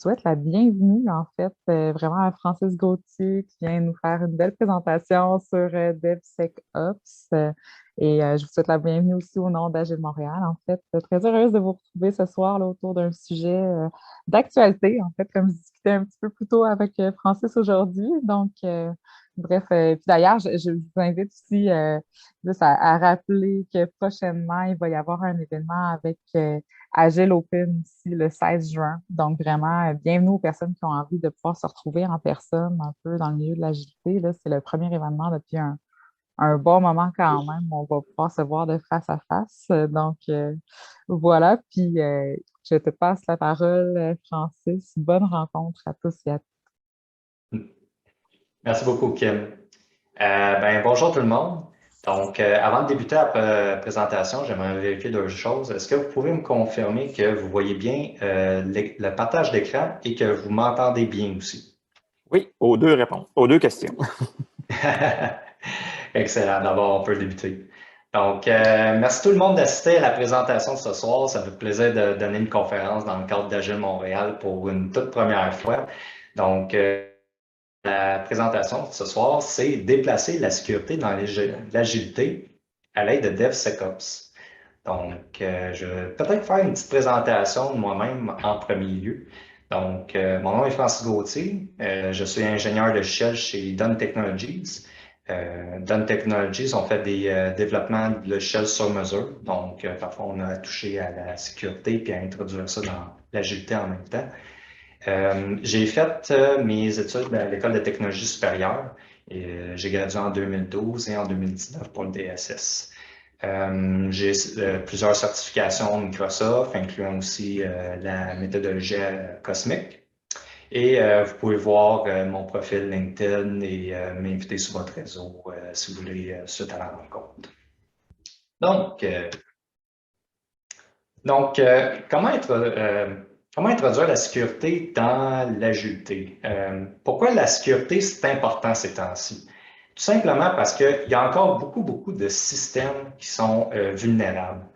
souhaite la bienvenue, en fait, vraiment à Francis Gauthier qui vient nous faire une belle présentation sur DevSecOps. Je vous souhaite la bienvenue aussi au nom d'Agile Montréal. En fait, très heureuse de vous retrouver ce soir là, autour d'un sujet d'actualité, en fait, comme je discutais un petit peu plus tôt avec Francis aujourd'hui. Bref, puis d'ailleurs, je vous invite aussi juste à rappeler que prochainement, il va y avoir un événement avec Agile Open ici le 16 juin. Donc, vraiment, bienvenue aux personnes qui ont envie de pouvoir se retrouver en personne un peu dans le milieu de l'agilité. Là, c'est le premier événement depuis un bon moment quand même. On va pouvoir se voir de face à face. Voilà. Je te passe la parole, Francis. Bonne rencontre à tous et à toutes. Merci beaucoup, Kim. Bonjour tout le monde. Avant de débuter la présentation, j'aimerais vérifier deux choses. Est-ce que vous pouvez me confirmer que vous voyez bien le partage d'écran et que vous m'entendez bien aussi? Oui, aux deux réponses, aux deux questions. Excellent. D'abord, on peut débuter. Merci tout le monde d'assister à la présentation de ce soir. Ça me fait plaisir de donner une conférence dans le cadre d'Agile Montréal pour une toute première fois. Donc, euh, La présentation de ce soir, c'est déplacer la sécurité dans l'agilité à l'aide de DevSecOps. Je vais peut-être faire une petite présentation de moi-même en premier lieu. Mon nom est Francis Gauthier. Je suis ingénieur de logiciel chez Dun Technologies. Dun Technologies, on fait des développements de logiciels sur mesure. Parfois, on a touché à la sécurité puis à introduire ça dans l'agilité en même temps. J'ai fait mes études à l'École de technologie supérieure et j'ai gradué en 2012 et en 2019 pour le DSS. J'ai plusieurs certifications Microsoft, incluant aussi la méthodologie cosmique. Vous pouvez voir mon profil LinkedIn et m'inviter sur votre réseau si vous voulez suite à la rencontre. Donc, euh, comment introduire la sécurité dans l'agilité? Pourquoi la sécurité, c'est important ces temps-ci? Tout simplement parce qu'il y a encore beaucoup de systèmes qui sont vulnérables.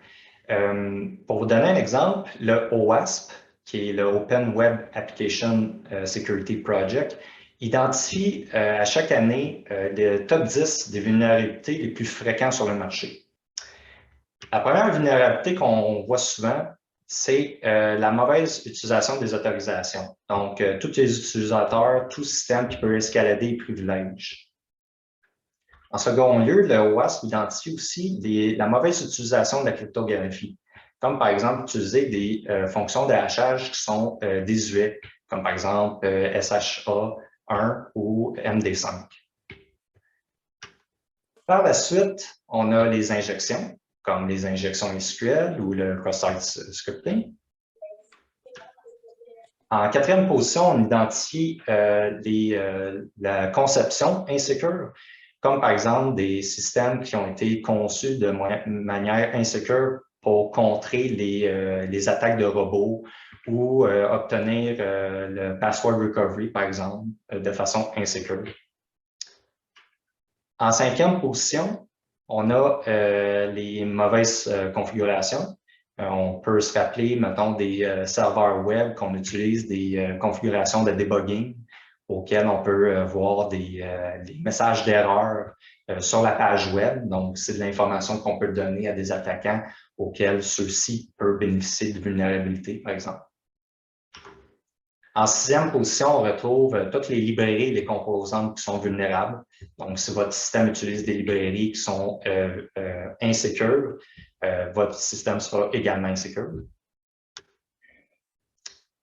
Pour vous donner un exemple, le OWASP, qui est le Open Web Application Security Project, identifie à chaque année les top 10 des vulnérabilités les plus fréquentes sur le marché. La première vulnérabilité qu'on voit souvent, c'est la mauvaise utilisation des autorisations. Tous les utilisateurs, tout système qui peut escalader les privilèges. En second lieu, le OWASP identifie aussi la mauvaise utilisation de la cryptographie, comme par exemple utiliser des fonctions de hachage qui sont désuètes, comme par exemple SHA-1 ou MD5. Par la suite, on a les injections, comme les injections SQL ou le cross-site scripting. En quatrième position, on identifie la conception insécure, comme par exemple des systèmes qui ont été conçus de manière insécure pour contrer les attaques de robots ou obtenir le password recovery, par exemple, de façon insécure. En cinquième position, on a les mauvaises configurations. On peut se rappeler, mettons, des serveurs web qu'on utilise, des configurations de debugging auxquelles on peut voir des messages d'erreur sur la page web. Donc, c'est de l'information qu'on peut donner à des attaquants auxquels ceux-ci peuvent bénéficier de vulnérabilités, par exemple. En sixième position, on retrouve toutes les librairies et les composantes qui sont vulnérables. Donc, si votre système utilise des librairies qui sont insécures, votre système sera également insécure.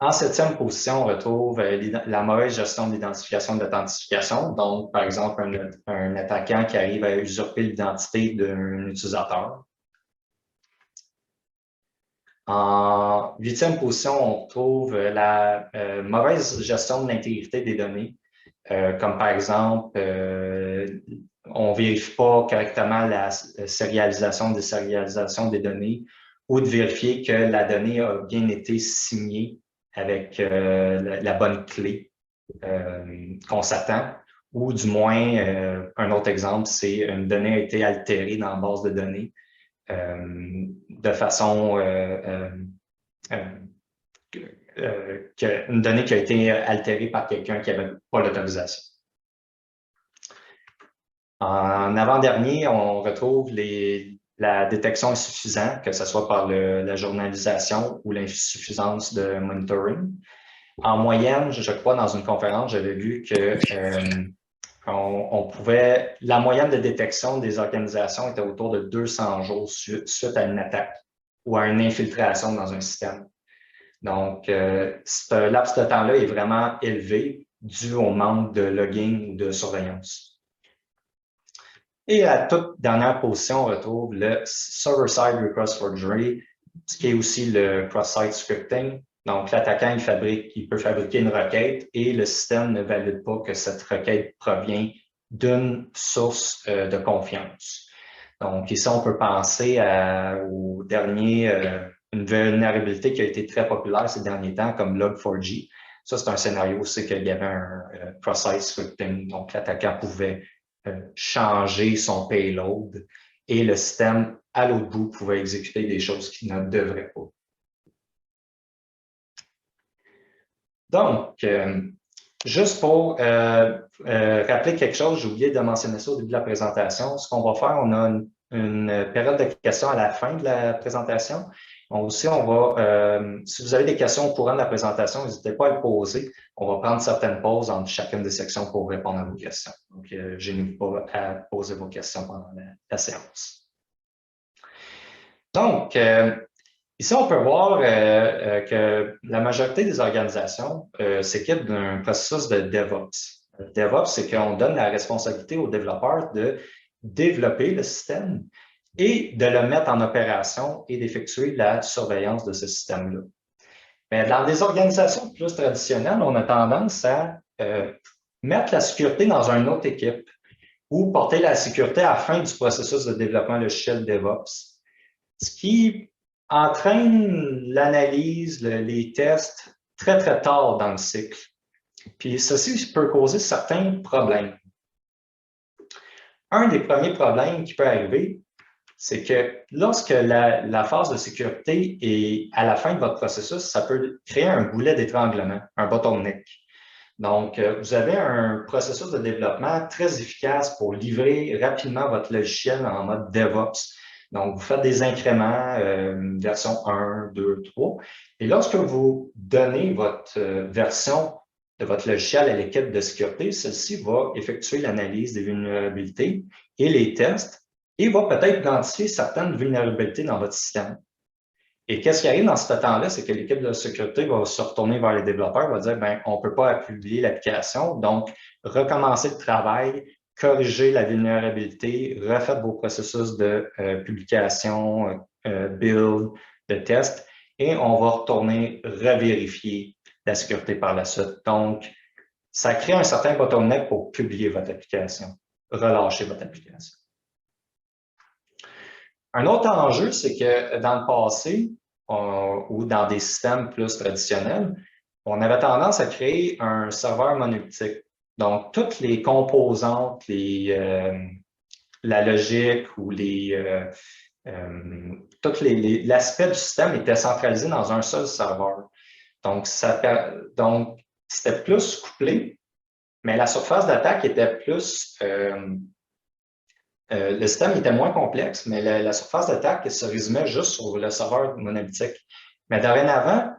En septième position, on retrouve la mauvaise gestion de l'identification et de l'authentification. Donc, par exemple, un attaquant qui arrive à usurper l'identité d'un utilisateur. En huitième position, on trouve la mauvaise gestion de l'intégrité des données, comme par exemple, on ne vérifie pas correctement la sérialisation, désérialisation des données ou de vérifier que la donnée a bien été signée avec la bonne clé qu'on s'attend. Ou du moins, un autre exemple, c'est une donnée a été altérée dans la base de données de façon une donnée qui a été altérée par quelqu'un qui n'avait pas l'autorisation. En avant-dernier, on retrouve la détection insuffisante, que ce soit par la journalisation ou l'insuffisance de monitoring. En moyenne, je crois, dans une conférence, j'avais vu que la moyenne de détection des organisations était autour de 200 jours suite à une attaque ou à une infiltration dans un système. Donc, ce laps de temps-là est vraiment élevé dû au manque de logging ou de surveillance. Et à toute dernière position, on retrouve le Server-Side Request Forgery, ce qui est aussi le Cross-Site Scripting. Donc, l'attaquant, il peut fabriquer une requête et le système ne valide pas que cette requête provient d'une source de confiance. Donc, ici, on peut penser au dernier, une vulnérabilité qui a été très populaire ces derniers temps, comme Log4j. Ça, c'est un scénario aussi qu'il y avait un cross-site scripting. Donc, l'attaquant pouvait changer son payload et le système, à l'autre bout, pouvait exécuter des choses qu'il ne devrait pas. Donc, juste pour rappeler quelque chose, j'ai oublié de mentionner ça au début de la présentation. Ce qu'on va faire, on a une période de questions à la fin de la présentation. Aussi, si vous avez des questions au courant de la présentation, n'hésitez pas à le poser. On va prendre certaines pauses entre chacune des sections pour répondre à vos questions. Donc, gênez-vous pas à poser vos questions pendant la séance. Donc, ici, on peut voir que la majorité des organisations s'équipent d'un processus de DevOps. DevOps, c'est qu'on donne la responsabilité aux développeurs de développer le système et de le mettre en opération et d'effectuer la surveillance de ce système-là. Mais dans des organisations plus traditionnelles, on a tendance à mettre la sécurité dans une autre équipe ou porter la sécurité à la fin du processus de développement logiciel DevOps, ce qui entraîne l'analyse, les tests très, très tard dans le cycle. Puis ceci peut causer certains problèmes. Un des premiers problèmes qui peut arriver, c'est que lorsque la phase de sécurité est à la fin de votre processus, ça peut créer un boulet d'étranglement, un bottleneck. Donc, vous avez un processus de développement très efficace pour livrer rapidement votre logiciel en mode DevOps. Donc, vous faites des incréments, version 1, 2, 3. Et lorsque vous donnez votre version de votre logiciel à l'équipe de sécurité, celle-ci va effectuer l'analyse des vulnérabilités et les tests et va peut-être identifier certaines vulnérabilités dans votre système. Et qu'est-ce qui arrive dans ce temps-là, c'est que l'équipe de sécurité va se retourner vers les développeurs, va dire, ben, on ne peut pas publier l'application, donc recommencer le travail, corriger la vulnérabilité, refaites vos processus de publication, build, de test, et on va retourner revérifier la sécurité par la suite. Donc, ça crée un certain bottleneck pour publier votre application, relâcher votre application. Un autre enjeu, c'est que dans le passé, ou dans des systèmes plus traditionnels, on avait tendance à créer un serveur monolithique. Donc, toutes les composantes, la logique ou l'aspect du système était centralisé dans un seul serveur. Donc, c'était plus couplé, mais la surface d'attaque était plus... le système était moins complexe, mais la surface d'attaque se résumait juste sur le serveur monolithique. Mais dorénavant,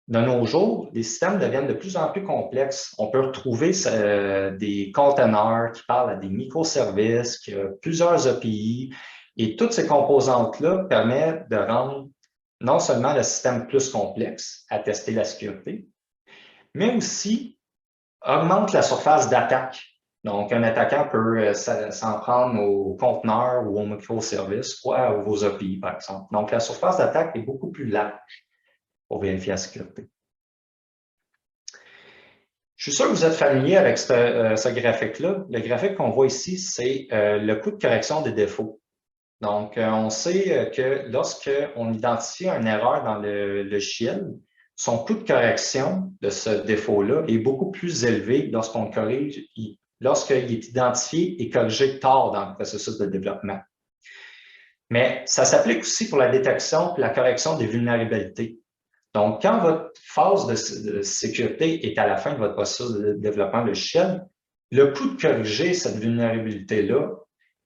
de nos jours, les systèmes deviennent de plus en plus complexes. On peut retrouver des conteneurs qui parlent à des microservices, qui ont plusieurs API, et toutes ces composantes-là permettent de rendre non seulement le système plus complexe à tester la sécurité, mais aussi augmente la surface d'attaque. Donc, un attaquant peut s'en prendre aux conteneurs ou aux microservices ou à vos API, par exemple. Donc, la surface d'attaque est beaucoup plus large pour vérifier la sécurité. Je suis sûr que vous êtes familier avec ce graphique-là. Le graphique qu'on voit ici, c'est le coût de correction des défauts. Donc, on sait que lorsqu'on identifie une erreur dans le logiciel, son coût de correction de ce défaut-là est beaucoup plus élevé lorsqu'on corrige, lorsqu'il est identifié et corrigé tard dans le processus de développement. Mais ça s'applique aussi pour la détection et la correction des vulnérabilités. Donc, quand votre phase de sécurité est à la fin de votre processus de développement logiciel, le coût de corriger cette vulnérabilité-là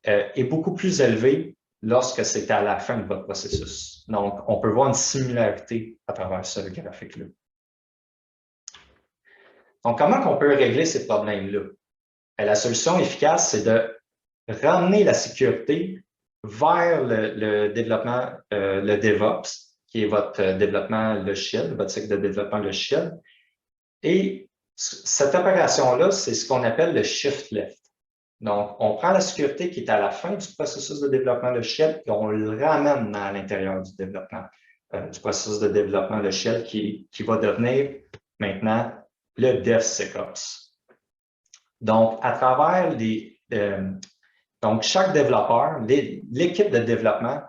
est beaucoup plus élevé lorsque c'est à la fin de votre processus. Donc, on peut voir une similarité à travers ce graphique-là. Donc, comment on peut régler ces problèmes-là? La solution efficace, c'est de ramener la sécurité vers le développement, le DevOps, qui est votre développement logiciel, votre cycle de développement logiciel. Et cette opération-là, c'est ce qu'on appelle le shift left. Donc, on prend la sécurité qui est à la fin du processus de développement logiciel et on le ramène à l'intérieur du développement, du processus de développement logiciel qui va devenir maintenant le DevSecOps. Donc, à travers donc, chaque développeur, l'équipe de développement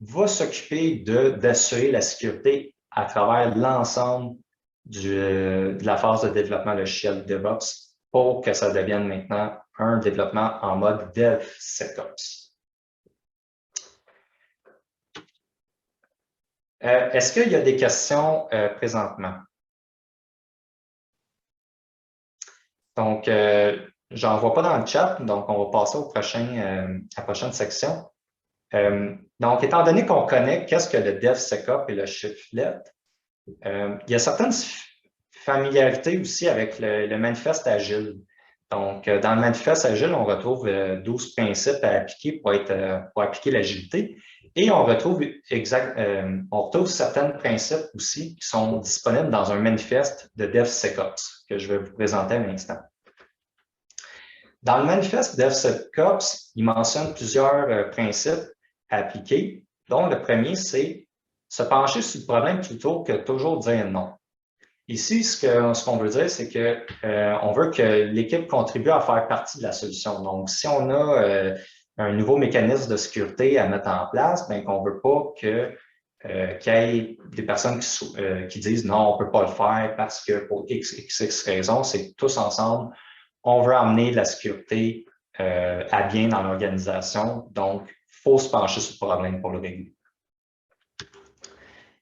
va s'occuper d'assurer la sécurité à travers l'ensemble de la phase de développement logiciel DevOps pour que ça devienne maintenant un développement en mode DevSecOps. Est-ce qu'il y a des questions présentement? Donc, j'en vois pas dans le chat, donc on va passer à la prochaine section. Donc, étant donné qu'on connaît qu'est-ce que le DevSecOps et le Shift Left, il y a certaines familiarités aussi avec le manifeste agile. Donc, dans le manifeste agile, on retrouve 12 principes à appliquer pour appliquer l'agilité. Et on retrouve certains principes aussi qui sont disponibles dans un manifeste de DevSecOps que je vais vous présenter à l'instant. Dans le manifeste DevSecOps, il mentionne plusieurs principes à appliquer, dont le premier, c'est se pencher sur le problème plutôt que toujours dire non. Ici, ce qu'on veut dire, c'est qu'on veut que l'équipe contribue à faire partie de la solution. Donc, si on a un nouveau mécanisme de sécurité à mettre en place, bien qu'on ne veut pas qu'il y ait des personnes qui disent non, on ne peut pas le faire parce que pour x raisons, c'est tous ensemble, on veut amener la sécurité à bien dans l'organisation. Donc, il faut se pencher sur le problème pour le régler.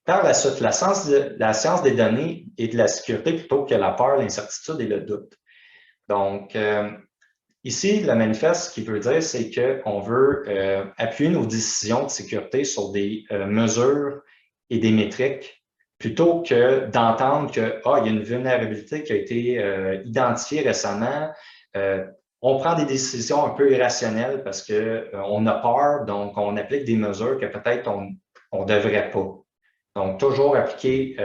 Par la suite, la science des données et de la sécurité plutôt que la peur, l'incertitude et le doute. Donc, ici, le manifeste, ce qu'il veut dire, c'est qu'on veut appuyer nos décisions de sécurité sur des mesures et des métriques plutôt que d'entendre qu'il y a une vulnérabilité qui a été identifiée récemment. On prend des décisions un peu irrationnelles parce qu'on a peur, donc on applique des mesures que peut-être on ne devrait pas. Donc, toujours appliquer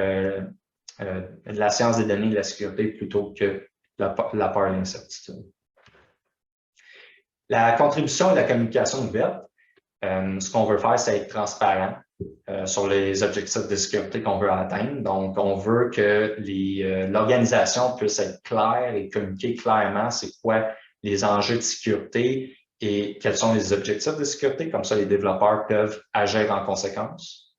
la science des données et de la sécurité plutôt que la peur et l'incertitude. La contribution et la communication ouverte, ce qu'on veut faire, c'est être transparent sur les objectifs de sécurité qu'on veut atteindre. Donc, on veut que l'organisation puisse être claire et communiquer clairement c'est quoi les enjeux de sécurité et quels sont les objectifs de sécurité. Comme ça, les développeurs peuvent agir en conséquence.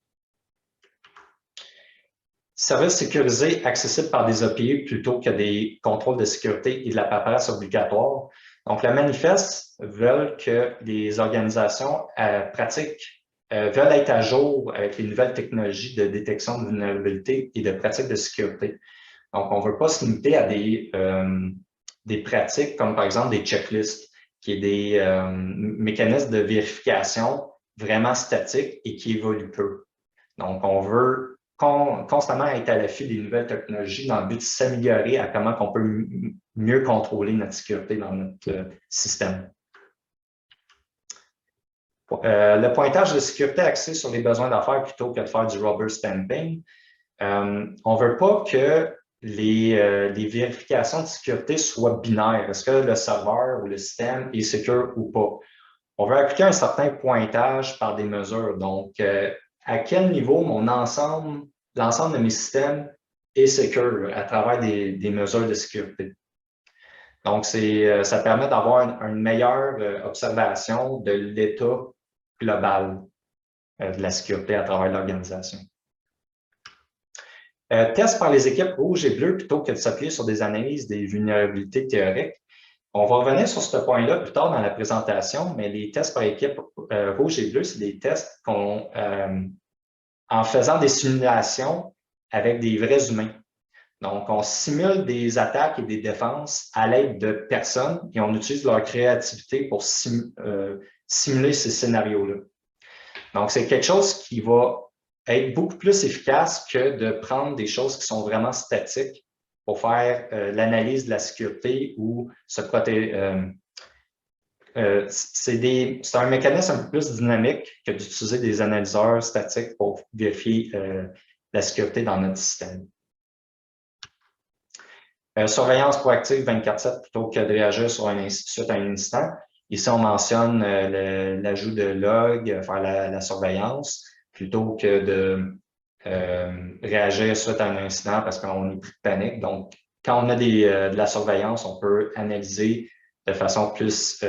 Services sécurisés accessibles par des API plutôt que des contrôles de sécurité et de la paperasse obligatoire. Donc, le manifeste veut que les organisations veulent être à jour avec les nouvelles technologies de détection de vulnérabilité et de pratiques de sécurité. Donc, on ne veut pas se limiter à des pratiques comme, par exemple, des checklists, qui est des mécanismes de vérification vraiment statiques et qui évoluent peu. Donc, on veut constamment être à l'affût des nouvelles technologies dans le but de s'améliorer à comment on peut mieux contrôler notre sécurité dans notre système. Le pointage de sécurité axé sur les besoins d'affaires plutôt que de faire du rubber stamping. On ne veut pas que les vérifications de sécurité soient binaires. Est-ce que le serveur ou le système est secure ou pas? On veut appliquer un certain pointage par des mesures. Donc, à quel niveau l'ensemble de mes systèmes est secure à travers des mesures de sécurité. Donc, ça permet d'avoir une meilleure observation de l'état global de la sécurité à travers l'organisation. Test par les équipes rouges et bleues plutôt que de s'appuyer sur des analyses des vulnérabilités théoriques. On va revenir sur ce point-là plus tard dans la présentation, mais les tests par équipe rouge et bleu, c'est des tests en faisant des simulations avec des vrais humains. Donc, on simule des attaques et des défenses à l'aide de personnes et on utilise leur créativité pour simuler ces scénarios-là. Donc, c'est quelque chose qui va être beaucoup plus efficace que de prendre des choses qui sont vraiment statiques pour faire l'analyse de la sécurité ou se protéger. C'est un mécanisme un peu plus dynamique que d'utiliser des analyseurs statiques pour vérifier la sécurité dans notre système. Surveillance proactive 24/7 plutôt que de réagir suite à un incident. Ici, on mentionne l'ajout de log, faire la surveillance, plutôt que de réagir suite à un incident parce qu'on est pris de panique. Donc, quand on a de la surveillance, on peut analyser de façon plus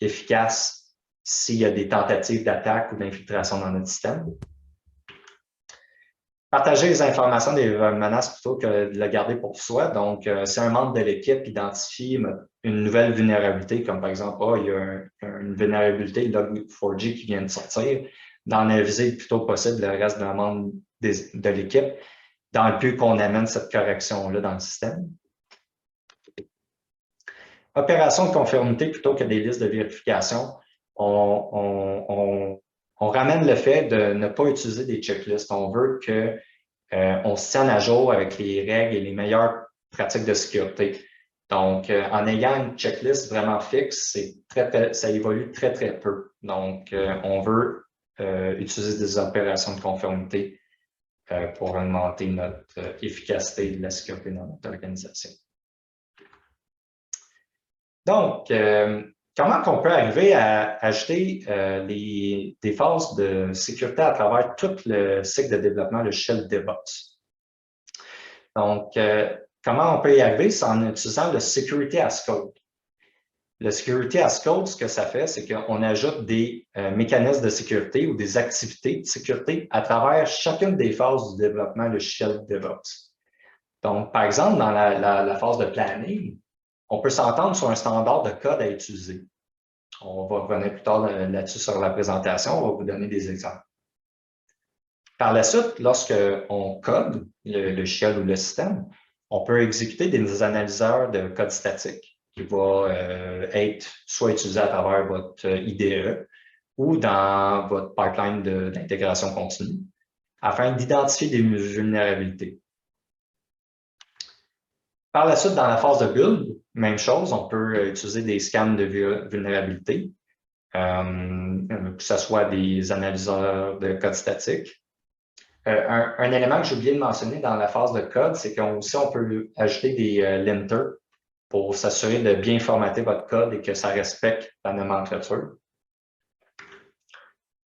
efficace s'il y a des tentatives d'attaque ou d'infiltration dans notre système. Partager les informations des menaces plutôt que de le garder pour soi. Donc, si un membre de l'équipe identifie une nouvelle vulnérabilité, comme par exemple, il y a une vulnérabilité Log4j qui vient de sortir, d'en aviser le plus tôt possible le reste des membres de l'équipe, dans le but qu'on amène cette correction-là dans le système. Opération de conformité plutôt que des listes de vérification. On ramène le fait de ne pas utiliser des checklists. On veut qu'on se tienne à jour avec les règles et les meilleures pratiques de sécurité. Donc, en ayant une checklist vraiment fixe, ça évolue très, très peu. Donc, on veut utiliser des opérations de conformité pour augmenter notre efficacité de la sécurité dans notre organisation. Donc, comment on peut arriver à ajouter des phases de sécurité à travers tout le cycle de développement logiciel DevOps? Donc, comment on peut y arriver? C'est en utilisant le Security as Code. Le Security as Code, ce que ça fait, c'est qu'on ajoute des mécanismes de sécurité ou des activités de sécurité à travers chacune des phases du développement logiciel DevOps. Donc, par exemple, dans la phase de planning, on peut s'entendre sur un standard de code à utiliser. On va revenir plus tard là-dessus sur la présentation, on va vous donner des exemples. Par la suite, lorsqu'on code le logiciel ou le système, on peut exécuter des analyseurs de code statique qui vont être soit utilisés à travers votre IDE ou dans votre pipeline d'intégration continue afin d'identifier des vulnérabilités. Par la suite, dans la phase de build, même chose, on peut utiliser des scans de vulnérabilité, que ce soit des analyseurs de code statique. Un élément que j'ai oublié de mentionner dans la phase de code, c'est qu'aussi on peut ajouter des linters pour s'assurer de bien formater votre code et que ça respecte la nomenclature.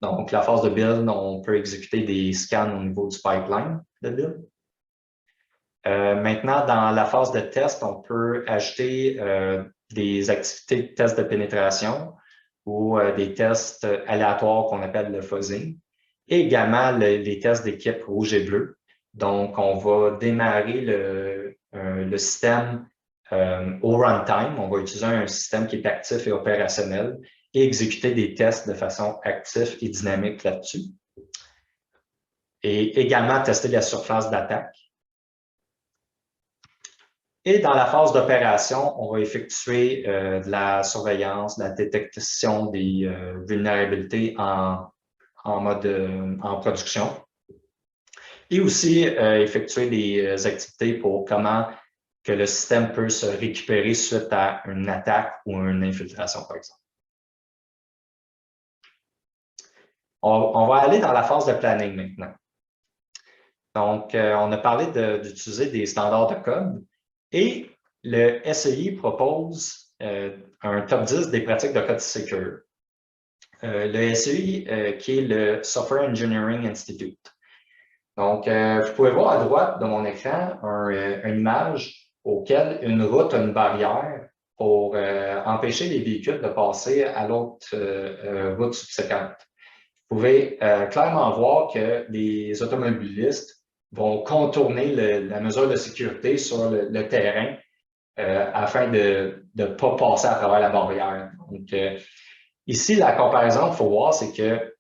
Donc, la phase de build, on peut exécuter des scans au niveau du pipeline de build. Maintenant, dans la phase de test, on peut ajouter des activités de test de pénétration ou des tests aléatoires qu'on appelle le fuzzing. Et également les tests d'équipe rouge et bleu. Donc, on va démarrer le système au runtime. On va utiliser un système qui est actif et opérationnel et exécuter des tests de façon active et dynamique là-dessus. Et également tester la surface d'attaque. Et dans la phase d'opération, on va effectuer de la surveillance, de la détection des vulnérabilités en production. Et aussi effectuer des activités pour comment que le système peut se récupérer suite à une attaque ou une infiltration, par exemple. On va aller dans la phase de planning maintenant. Donc, on a parlé d'utiliser des standards de code et le SEI propose un top 10 des pratiques de code secure. Le SEI, qui est le Software Engineering Institute. Donc, vous pouvez voir à droite de mon écran une image auquel une route a une barrière pour empêcher les véhicules de passer à l'autre route subséquente. Vous pouvez clairement voir que les automobilistes vont contourner la mesure de sécurité sur le terrain afin de ne pas passer à travers la barrière. Donc, ici, la comparaison qu'il faut voir, c'est que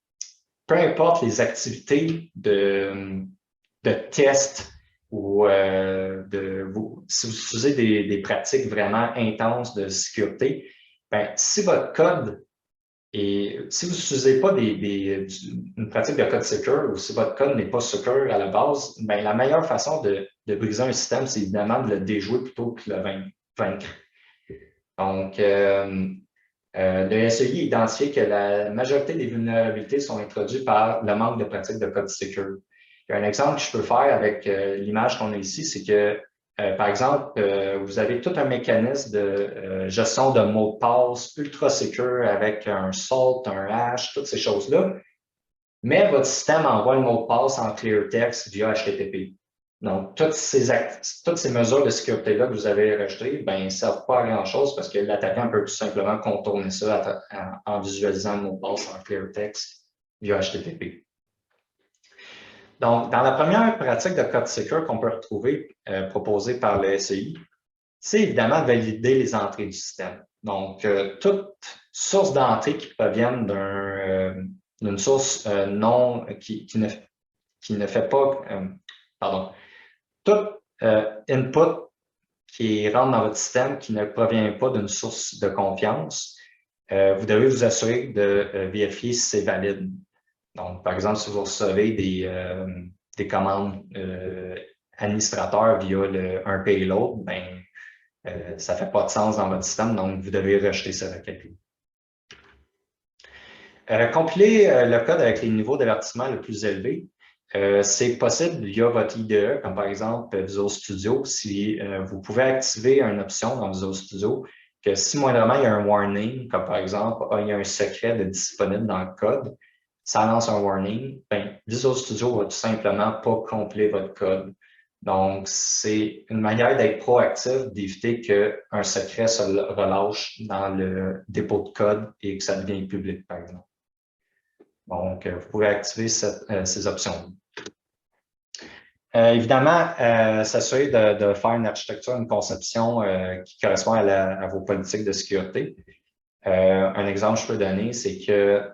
peu importe les activités de test ou si vous utilisez des pratiques vraiment intenses de sécurité, ben, si votre code et si vous n'utilisez pas une pratique de code secure ou si votre code n'est pas secure à la base, ben, la meilleure façon de briser un système, c'est évidemment de le déjouer plutôt que de le vaincre. Donc, le SEI a identifié que la majorité des vulnérabilités sont introduites par le manque de pratique de code secure. Il y a un exemple que je peux faire avec l'image qu'on a ici, c'est que, par exemple, vous avez tout un mécanisme de gestion de mots de passe ultra secure avec un salt, un hash, toutes ces choses-là, mais votre système envoie le mot de passe en clear text via HTTP. Donc, toutes ces mesures de sécurité-là que vous avez rajoutées, ben, ne servent pas à grand-chose parce que l'attaquant peut tout simplement contourner ça en visualisant le mot de passe en clear text via HTTP. Donc, dans la première pratique de code secure qu'on peut retrouver proposée par le SEI, c'est évidemment valider les entrées du système. Donc, toute source d'entrée qui proviennent d'une source qui ne fait pas, pardon, tout input qui rentre dans votre système qui ne provient pas d'une source de confiance, vous devez vous assurer de vérifier si c'est valide. Donc, par exemple, si vous recevez des commandes administrateurs via un payload, ben, ça ne fait pas de sens dans votre système, donc vous devez rejeter ce requête-là. Compiler le code avec les niveaux d'avertissement le plus élevés, c'est possible via votre IDE, comme par exemple Visual Studio. Si vous pouvez activer une option dans Visual Studio, que si moindrement il y a un warning, comme par exemple, il y a un secret de disponible dans le code, ça lance un warning, ben, Visual Studio va tout simplement pas compiler votre code. Donc, c'est une manière d'être proactif, d'éviter qu'un secret se relâche dans le dépôt de code et que ça devienne public, par exemple. Donc, vous pouvez activer ces options. Évidemment, s'assurer de faire une architecture, une conception qui correspond à vos politiques de sécurité. Un exemple que je peux donner, c'est que,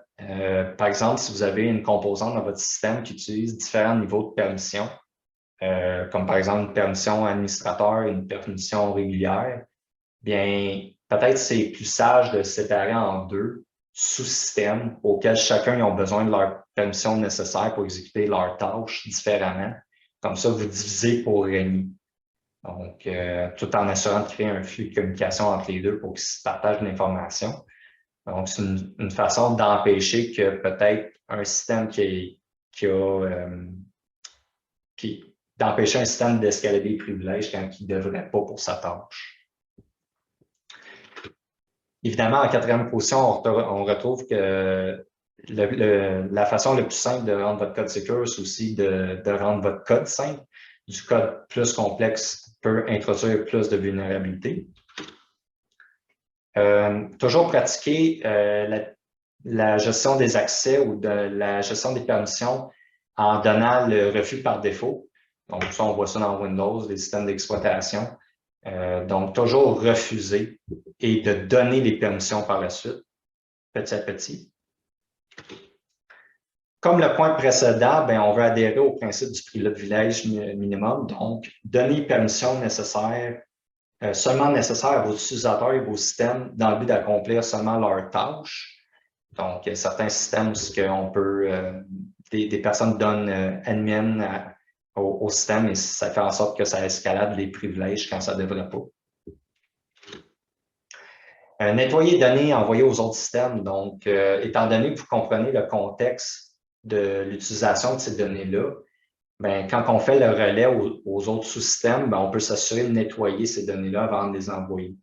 par exemple, si vous avez une composante dans votre système qui utilise différents niveaux de permission, comme par exemple une permission administrateur et une permission régulière, bien, peut-être c'est plus sage de séparer en deux sous-systèmes auxquels chacun a besoin de leur permission nécessaire pour exécuter leurs tâches différemment. Comme ça, vous divisez pour régner. Donc, tout en assurant de créer un flux de communication entre les deux pour qu'ils se partagent l'information. Donc, c'est une façon d'empêcher que peut-être un système d'empêcher un système d'escalader les privilèges quand il ne devrait pas pour sa tâche. Évidemment, en quatrième position, on retrouve que la façon la plus simple de rendre votre code secure, c'est aussi de rendre votre code simple. Du code plus complexe peut introduire plus de vulnérabilités. Toujours pratiquer la gestion des accès ou de la gestion des permissions en donnant le refus par défaut. Donc, ça, on voit ça dans Windows, les systèmes d'exploitation. Donc, toujours refuser et de donner les permissions par la suite, petit à petit. Comme le point précédent, ben, on veut adhérer au principe du privilège minimum, donc donner les permissions nécessaires, seulement nécessaires à vos utilisateurs et vos systèmes dans le but d'accomplir seulement leurs tâches. Donc, il y a certains systèmes où on peut, des personnes donnent admin au système et ça fait en sorte que ça escalade les privilèges quand ça ne devrait pas. Nettoyer les données envoyées aux autres systèmes. Donc, étant donné que vous comprenez le contexte de l'utilisation de ces données-là, ben, quand on fait le relais aux autres sous-systèmes, ben, on peut s'assurer de nettoyer ces données-là avant de les envoyer.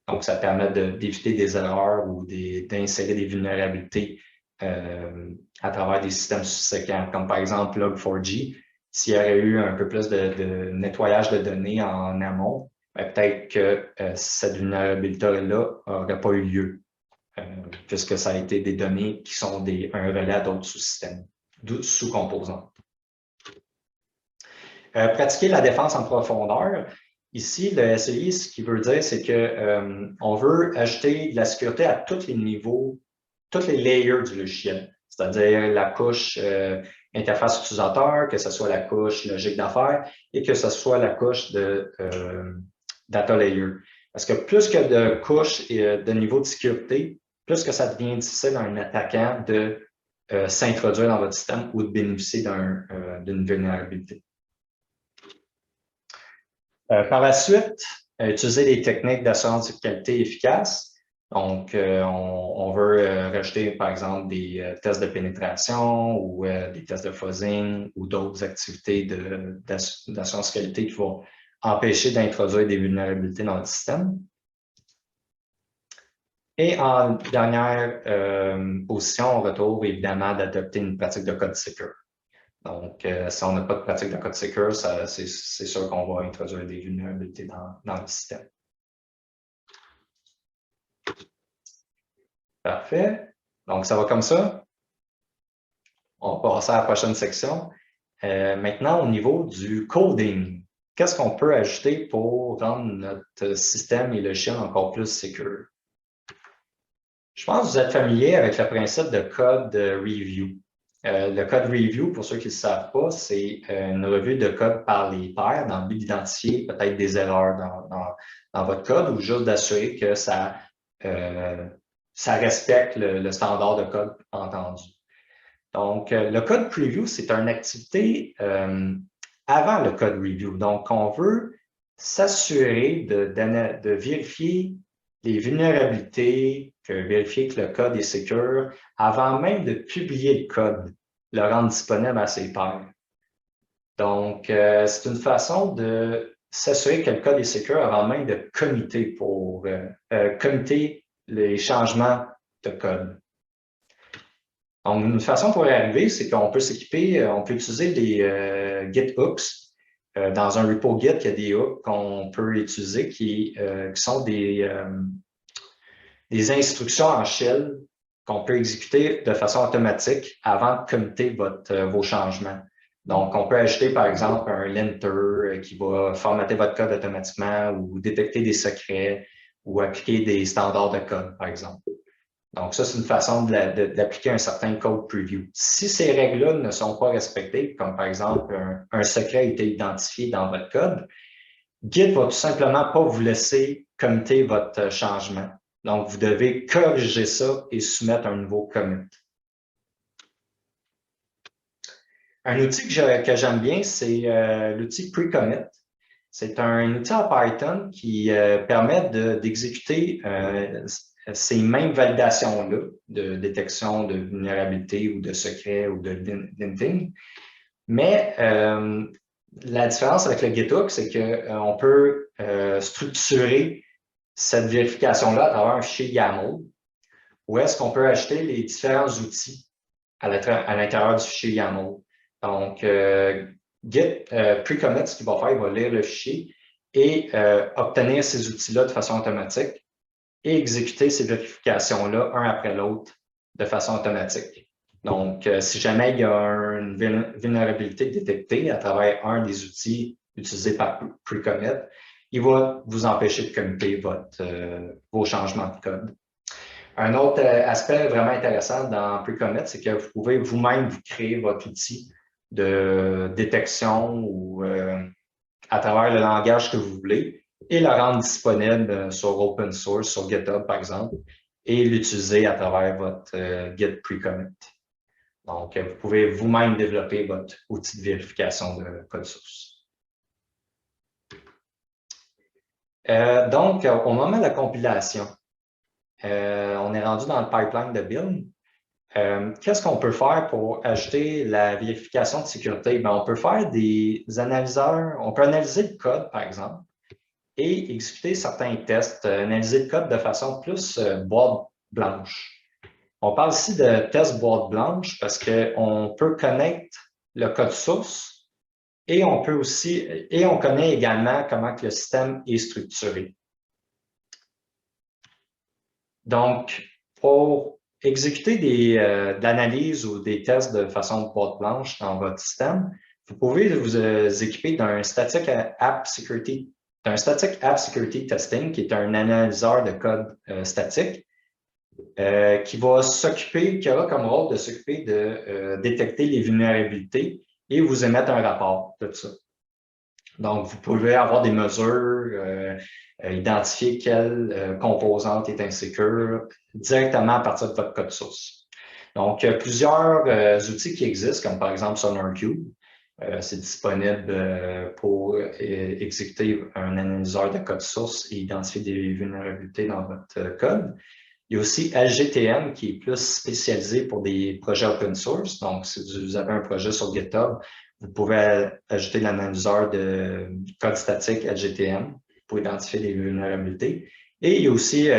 Donc, ça permet d'éviter des erreurs ou d'insérer des vulnérabilités à travers des systèmes subséquents, comme par exemple Log4j. S'il y aurait eu un peu plus de nettoyage de données en amont, ben, peut-être que cette vulnérabilité-là n'aurait pas eu lieu, puisque ça a été des données qui sont un relais à d'autres sous-systèmes, sous-composantes. Pratiquer la défense en profondeur. Ici, le SEI, ce qu'il veut dire, c'est qu'on veut ajouter de la sécurité à tous les niveaux, tous les layers du logiciel, c'est-à-dire la couche interface utilisateur, que ce soit la couche logique d'affaires et que ce soit la couche de data layer. Parce que plus que de couches et de niveau de sécurité, plus que ça devient difficile à un attaquant de s'introduire dans votre système ou de bénéficier d'une vulnérabilité. Par la suite, utiliser des techniques d'assurance de qualité efficaces. Donc, on veut rajouter, par exemple, des tests de pénétration ou des tests de fuzzing ou d'autres activités d'assurance qualité qui vont empêcher d'introduire des vulnérabilités dans le système. Et en dernière position, on retrouve évidemment d'adopter une pratique de code secure. Donc, si on n'a pas de pratique de code secure, c'est sûr qu'on va introduire des vulnérabilités dans le système. Parfait. Donc, ça va comme ça. On va passer à la prochaine section. Maintenant, au niveau du coding, qu'est-ce qu'on peut ajouter pour rendre notre système et logiciel encore plus sécure? Je pense que vous êtes familier avec le principe de code review. Le code review, pour ceux qui ne le savent pas, c'est une revue de code par les pairs dans le but d'identifier peut-être des erreurs dans votre code ou juste d'assurer que ça respecte le standard de code entendu. Donc, le code preview, c'est une activité avant le code review. Donc, on veut s'assurer de vérifier les vulnérabilités, vérifier que le code est sécure avant même de publier le code, le rendre disponible à ses pairs. Donc, c'est une façon de s'assurer que le code est sécure avant même de committer les changements de code. Donc, une façon pour y arriver, c'est qu'on peut s'équiper, on peut utiliser des Git hooks. Dans un repo Git, il y a des hooks qu'on peut utiliser qui sont des instructions en shell qu'on peut exécuter de façon automatique avant de committer vos changements. Donc, on peut ajouter, par exemple, un linter qui va formater votre code automatiquement ou détecter des secrets ou appliquer des standards de code, par exemple. Donc, ça, c'est une façon d'appliquer un certain code preview. Si ces règles-là ne sont pas respectées, comme par exemple un secret a été identifié dans votre code, Git va tout simplement pas vous laisser committer votre changement. Donc, vous devez corriger ça et soumettre un nouveau commit. Un outil que j'aime bien, c'est l'outil pre-commit. C'est un outil en Python qui permet d'exécuter ces mêmes validations-là de détection de vulnérabilité ou de secret ou de linting. Mais la différence avec le GitHub, c'est qu'on peut structurer cette vérification-là à travers un fichier YAML, où est-ce qu'on peut ajouter les différents outils à l'intérieur du fichier YAML. Donc, Git pre-commit, ce qu'il va faire, il va lire le fichier et obtenir ces outils-là de façon automatique et exécuter ces vérifications-là, un après l'autre, de façon automatique. Donc, si jamais il y a une vulnérabilité détectée à travers un des outils utilisés par pre-commit, il va vous empêcher de committer vos changements de code. Un autre aspect vraiment intéressant dans pre-commit, c'est que vous pouvez vous-même vous créer votre outil de détection ou à travers le langage que vous voulez et le rendre disponible sur open source, sur GitHub par exemple, et l'utiliser à travers votre Git pre-commit. Donc, vous pouvez vous-même développer votre outil de vérification de code source. Donc, au moment de la compilation, on est rendu dans le pipeline de build. Qu'est-ce qu'on peut faire pour ajouter la vérification de sécurité? Bien, on peut faire des analyseurs, on peut analyser le code, par exemple, et exécuter certains tests, analyser le code de façon plus boîte blanche. On parle ici de test boîte blanche parce qu'on peut connaître le code source et on connaît également comment que le système est structuré. Donc, pour exécuter de l'analyse ou des tests de façon de boîte blanche dans votre système, vous pouvez vous équiper d'un Static App Security Testing, qui est un analyseur de code statique. qui aura comme rôle de s'occuper de détecter les vulnérabilités et vous émettre un rapport de ça. Donc, vous pouvez avoir des mesures, identifier quelle composante est insécure directement à partir de votre code source. Donc, il y a plusieurs outils qui existent, comme par exemple SonarQube. C'est disponible pour exécuter un analyseur de code source et identifier des vulnérabilités dans votre code. Il y a aussi LGTM qui est plus spécialisé pour des projets open source. Donc, si vous avez un projet sur GitHub, vous pouvez ajouter l'analyseur de code statique LGTM pour identifier des vulnérabilités. Et il y a aussi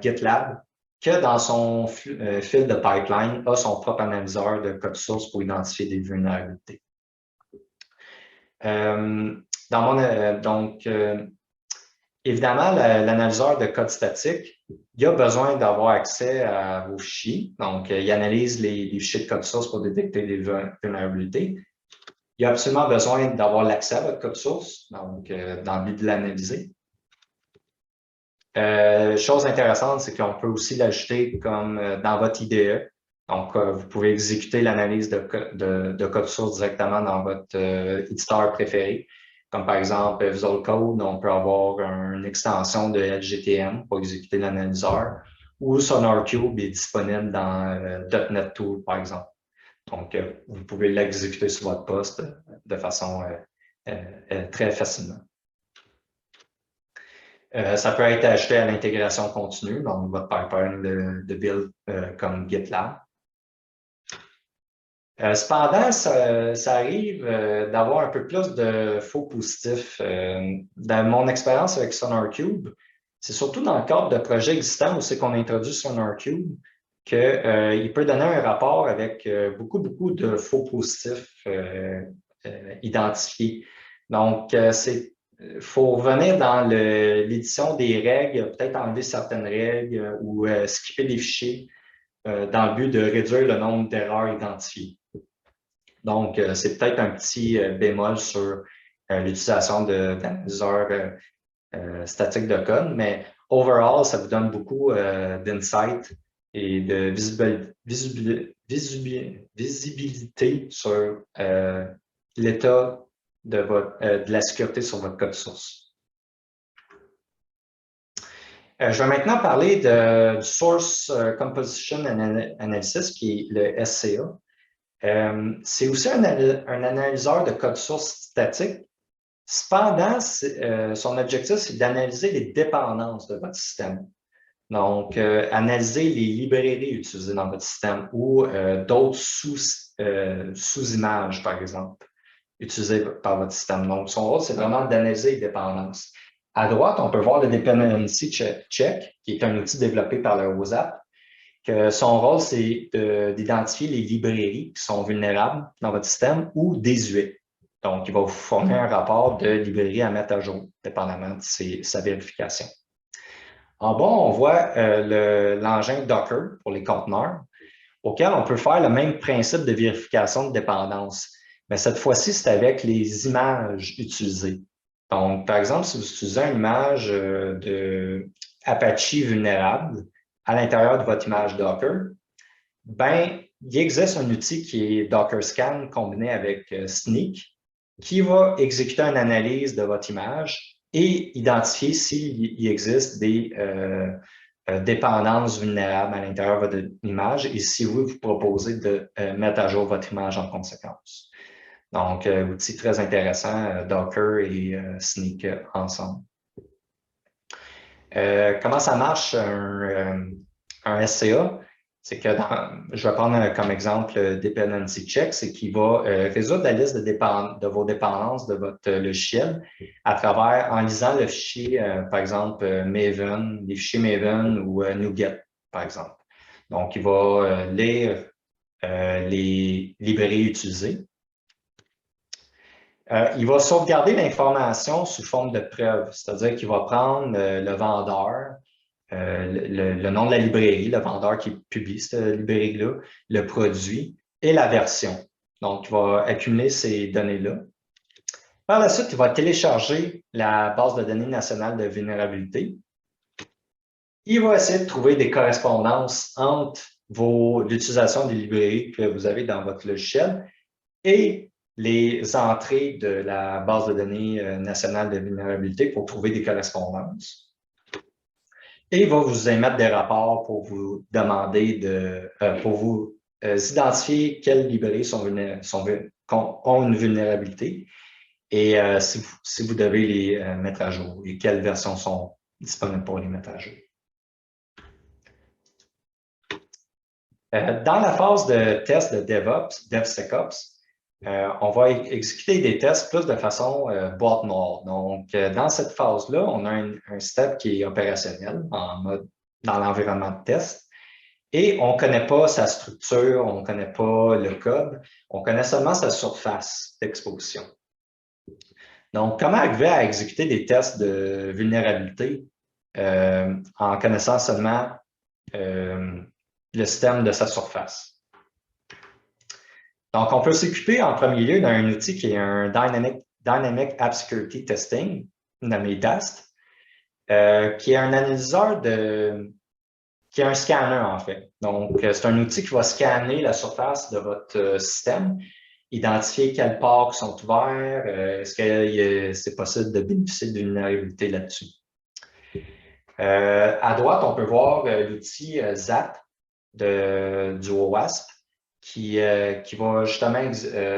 GitLab qui, dans son fil de pipeline, a son propre analyseur de code source pour identifier des vulnérabilités. Évidemment, l'analyseur de code statique, il a besoin d'avoir accès à vos fichiers. Donc, il analyse les fichiers de code source pour détecter des vulnérabilités. Il a absolument besoin d'avoir l'accès à votre code source, donc dans le but de l'analyser. Chose intéressante, c'est qu'on peut aussi l'ajouter comme dans votre IDE. Donc, vous pouvez exécuter l'analyse de code source directement dans votre éditeur préféré. Comme par exemple Visual Code, on peut avoir une extension de LGTM pour exécuter l'analyseur, ou SonarQube est disponible dans .NET Tool, par exemple. Donc, vous pouvez l'exécuter sur votre poste de façon très facilement. Ça peut être ajouté à l'intégration continue, donc votre pipeline de build comme GitLab. Cependant, ça arrive d'avoir un peu plus de faux positifs. Dans mon expérience avec SonarQube, c'est surtout dans le cadre de projets existants où c'est qu'on introduit SonarQube qu'il peut donner un rapport avec beaucoup de faux positifs identifiés. Donc, il faut revenir dans l'édition des règles, peut-être enlever certaines règles ou skipper des fichiers dans le but de réduire le nombre d'erreurs identifiées. Donc, c'est peut-être un petit bémol sur l'utilisation d'analyseurs statiques de code, mais overall, ça vous donne beaucoup d'insight et de visibilité sur l'état de la sécurité sur votre code source. Je vais maintenant parler du Source Composition Analysis, qui est le SCA. C'est aussi un analyseur de code source statique. Cependant, son objectif, c'est d'analyser les dépendances de votre système. Donc, analyser les librairies utilisées dans votre système ou d'autres sous-images, par exemple, utilisées par votre système. Donc, son rôle, c'est vraiment d'analyser les dépendances. À droite, on peut voir le Dependency Check, qui est un outil développé par le WOZAP, que son rôle, c'est d'identifier les librairies qui sont vulnérables dans votre système ou désuètes. Donc, il va vous fournir un rapport de librairies à mettre à jour, dépendamment de sa vérification. En bas, on voit l'engin Docker pour les conteneurs, auquel on peut faire le même principe de vérification de dépendance. Mais cette fois-ci, c'est avec les images utilisées. Donc, par exemple, si vous utilisez une image de Apache vulnérable à l'intérieur de votre image Docker, ben, il existe un outil qui est Docker Scan combiné avec Snyk qui va exécuter une analyse de votre image et identifier s'il existe des dépendances vulnérables à l'intérieur de votre image et si vous proposez de mettre à jour votre image en conséquence. Donc, outil très intéressant, Docker et Snyk ensemble. Comment ça marche un SCA? C'est que je vais prendre comme exemple Dependency Check, c'est qu'il va résoudre la liste de vos dépendances de votre logiciel en lisant le fichier, par exemple, Maven, les fichiers Maven ou NuGet, par exemple. Donc, il va lire les librairies utilisées. Il va sauvegarder l'information sous forme de preuve, c'est-à-dire qu'il va prendre le vendeur, le nom de la librairie, le vendeur qui publie cette librairie-là, le produit et la version. Donc, il va accumuler ces données-là. Par la suite, il va télécharger la base de données nationale de vulnérabilité. il va essayer de trouver des correspondances entre l'utilisation des librairies que vous avez dans votre logiciel et les entrées de la base de données nationale de vulnérabilité pour trouver des correspondances. Et il va vous émettre des rapports pour vous demander pour vous identifier quelles librairies ont une vulnérabilité et si vous devez les mettre à jour et quelles versions sont disponibles pour les mettre à jour. Dans la phase de test de DevSecOps, on va exécuter des tests plus de façon boîte noire. Donc, dans cette phase-là, on a un step qui est opérationnel dans l'environnement de test et on ne connaît pas sa structure, on ne connaît pas le code, on connaît seulement sa surface d'exposition. Donc, comment arriver à exécuter des tests de vulnérabilité en connaissant seulement le système de sa surface? Donc, on peut s'occuper en premier lieu d'un outil qui est un Dynamic App Security Testing, nommé DAST, qui est un analyseur qui est un scanner en fait. Donc, c'est un outil qui va scanner la surface de votre système, identifier quels ports sont ouverts, est-ce que c'est possible de bénéficier d'une vulnérabilité là-dessus. À droite, on peut voir l'outil ZAP du OWASP qui va justement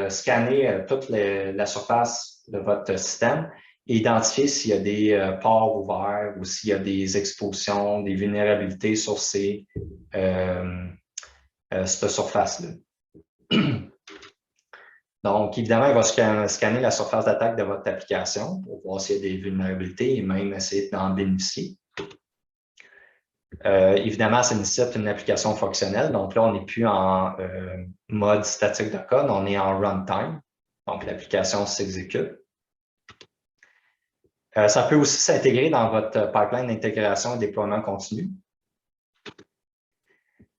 scanner toute la surface de votre système et identifier s'il y a des ports ouverts ou s'il y a des expositions, des vulnérabilités sur cette surface-là. Donc, évidemment, il va scanner la surface d'attaque de votre application pour voir s'il y a des vulnérabilités et même essayer d'en bénéficier. Évidemment, ça nécessite une application fonctionnelle. Donc là, on n'est plus en mode statique de code, on est en runtime. Donc, l'application s'exécute. Ça peut aussi s'intégrer dans votre pipeline d'intégration et déploiement continu.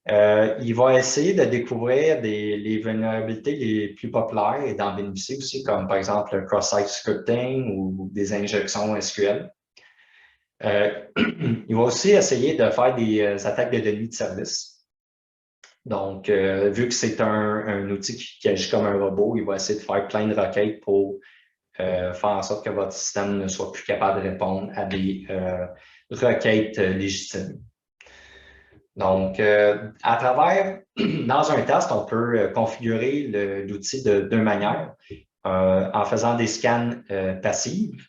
Il va essayer de découvrir les vulnérabilités les plus populaires et d'en bénéficier aussi, comme par exemple le cross-site scripting ou des injections SQL. Il va aussi essayer de faire des attaques de données de service. Donc, vu que c'est un outil qui agit comme un robot, il va essayer de faire plein de requêtes pour faire en sorte que votre système ne soit plus capable de répondre à des requêtes légitimes. Donc, à travers, dans un test, on peut configurer l'outil de deux manières, en faisant des scans passifs.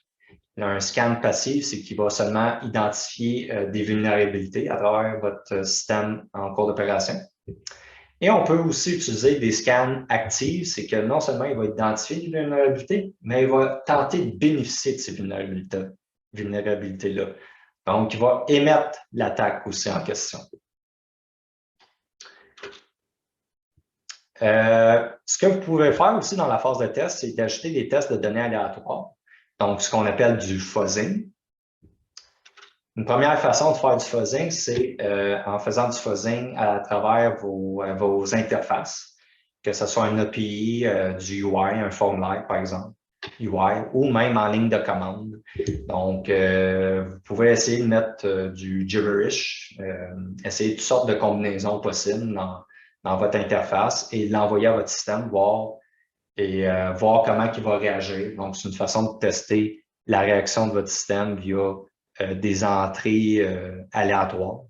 Un scan passif, c'est qu'il va seulement identifier des vulnérabilités à travers votre système en cours d'opération. Et on peut aussi utiliser des scans actifs, c'est que non seulement il va identifier des vulnérabilités, mais il va tenter de bénéficier de ces vulnérabilités-là. Donc, il va émettre l'attaque aussi en question. Ce que vous pouvez faire aussi dans la phase de test, c'est d'ajouter des tests de données aléatoires. Donc, ce qu'on appelle du fuzzing. Une première façon de faire du fuzzing, c'est en faisant du fuzzing à travers vos interfaces, que ce soit un API, du UI, un formulaire, par exemple, UI, ou même en ligne de commande. Donc, vous pouvez essayer de mettre du gibberish, essayer toutes sortes de combinaisons possibles dans votre interface et l'envoyer à votre système, voir comment il va réagir. Donc, c'est une façon de tester la réaction de votre système via des entrées aléatoires.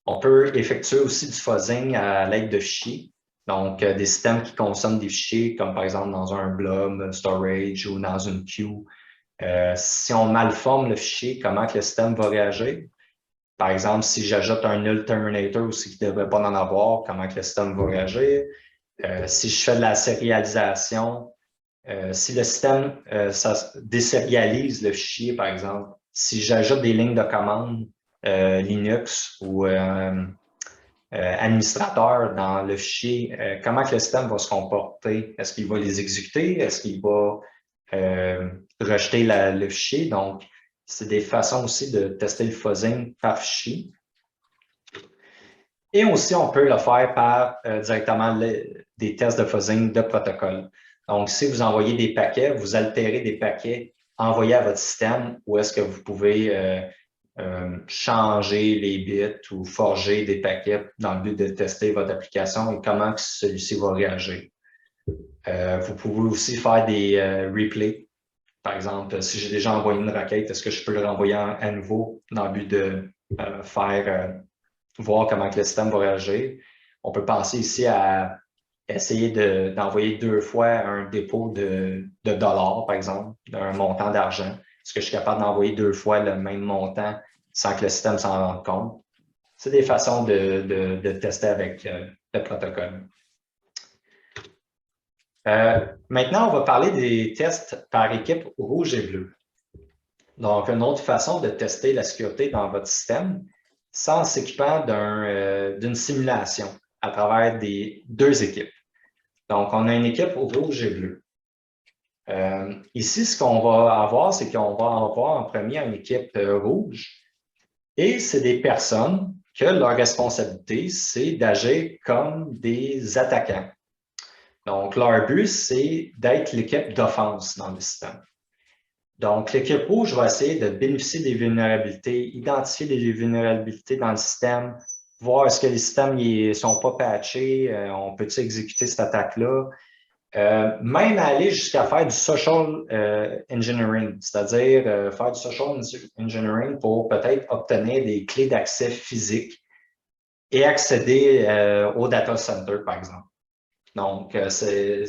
On peut effectuer aussi du fuzzing à l'aide de fichiers. Donc, des systèmes qui consomment des fichiers, comme par exemple dans un blob storage ou dans une queue. Si on malforme le fichier, comment que le système va réagir? Par exemple, si j'ajoute un null terminator aussi qui ne devrait pas en avoir, comment que le système va réagir? Si je fais de la sérialisation, si le système ça désérialise le fichier, par exemple, si j'ajoute des lignes de commande Linux ou administrateur dans le fichier, comment que le système va se comporter? Est-ce qu'il va les exécuter? Est-ce qu'il va rejeter le fichier? Donc, c'est des façons aussi de tester le fuzzing par fichier. Et aussi, on peut le faire par directement des tests de fuzzing de protocole. Donc, si vous envoyez des paquets, vous altérez des paquets envoyés à votre système, où est-ce que vous pouvez changer les bits ou forger des paquets dans le but de tester votre application et comment celui-ci va réagir. Vous pouvez aussi faire des replays. Par exemple, si j'ai déjà envoyé une requête, est-ce que je peux le renvoyer à nouveau dans le but de voir comment le système va réagir? On peut penser ici à essayer d'envoyer 2 fois un dépôt de dollars, par exemple, d'un montant d'argent. Est-ce que je suis capable d'envoyer 2 fois le même montant sans que le système s'en rende compte? C'est des façons de tester avec le protocole. Maintenant, on va parler des tests par équipe rouge et bleu. Donc, une autre façon de tester la sécurité dans votre système, c'est en s'équipant d'une simulation à travers 2 équipes. Donc, on a une équipe rouge et bleu. Ici, ce qu'on va avoir, c'est qu'on va avoir en premier une équipe rouge et c'est des personnes que leur responsabilité, c'est d'agir comme des attaquants. Donc, leur but, c'est d'être l'équipe d'offense dans le système. Donc, l'équipe rouge va essayer de bénéficier des vulnérabilités, identifier les vulnérabilités dans le système, voir est-ce que les systèmes ne sont pas patchés, on peut-il exécuter cette attaque-là, même aller jusqu'à faire du social engineering, c'est-à-dire faire du social engineering pour peut-être obtenir des clés d'accès physiques et accéder au data center, par exemple. Donc, c'est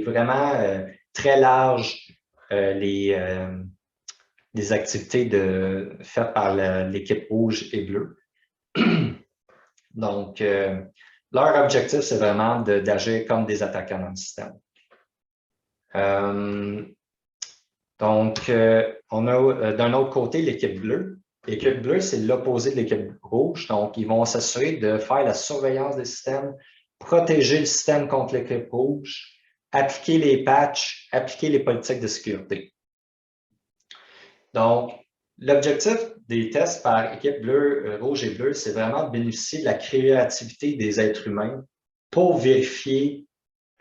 vraiment très large les activités faites par l'équipe rouge et bleue. Donc, leur objectif, c'est vraiment d'agir comme des attaquants dans le système. Donc, on a d'un autre côté l'équipe bleue. L'équipe bleue, c'est l'opposé de l'équipe rouge. Donc, ils vont s'assurer de faire la surveillance des systèmes, protéger le système contre l'équipe rouge, appliquer les patchs, appliquer les politiques de sécurité. Donc, l'objectif des tests par équipe bleue, rouge et bleue, c'est vraiment de bénéficier de la créativité des êtres humains pour vérifier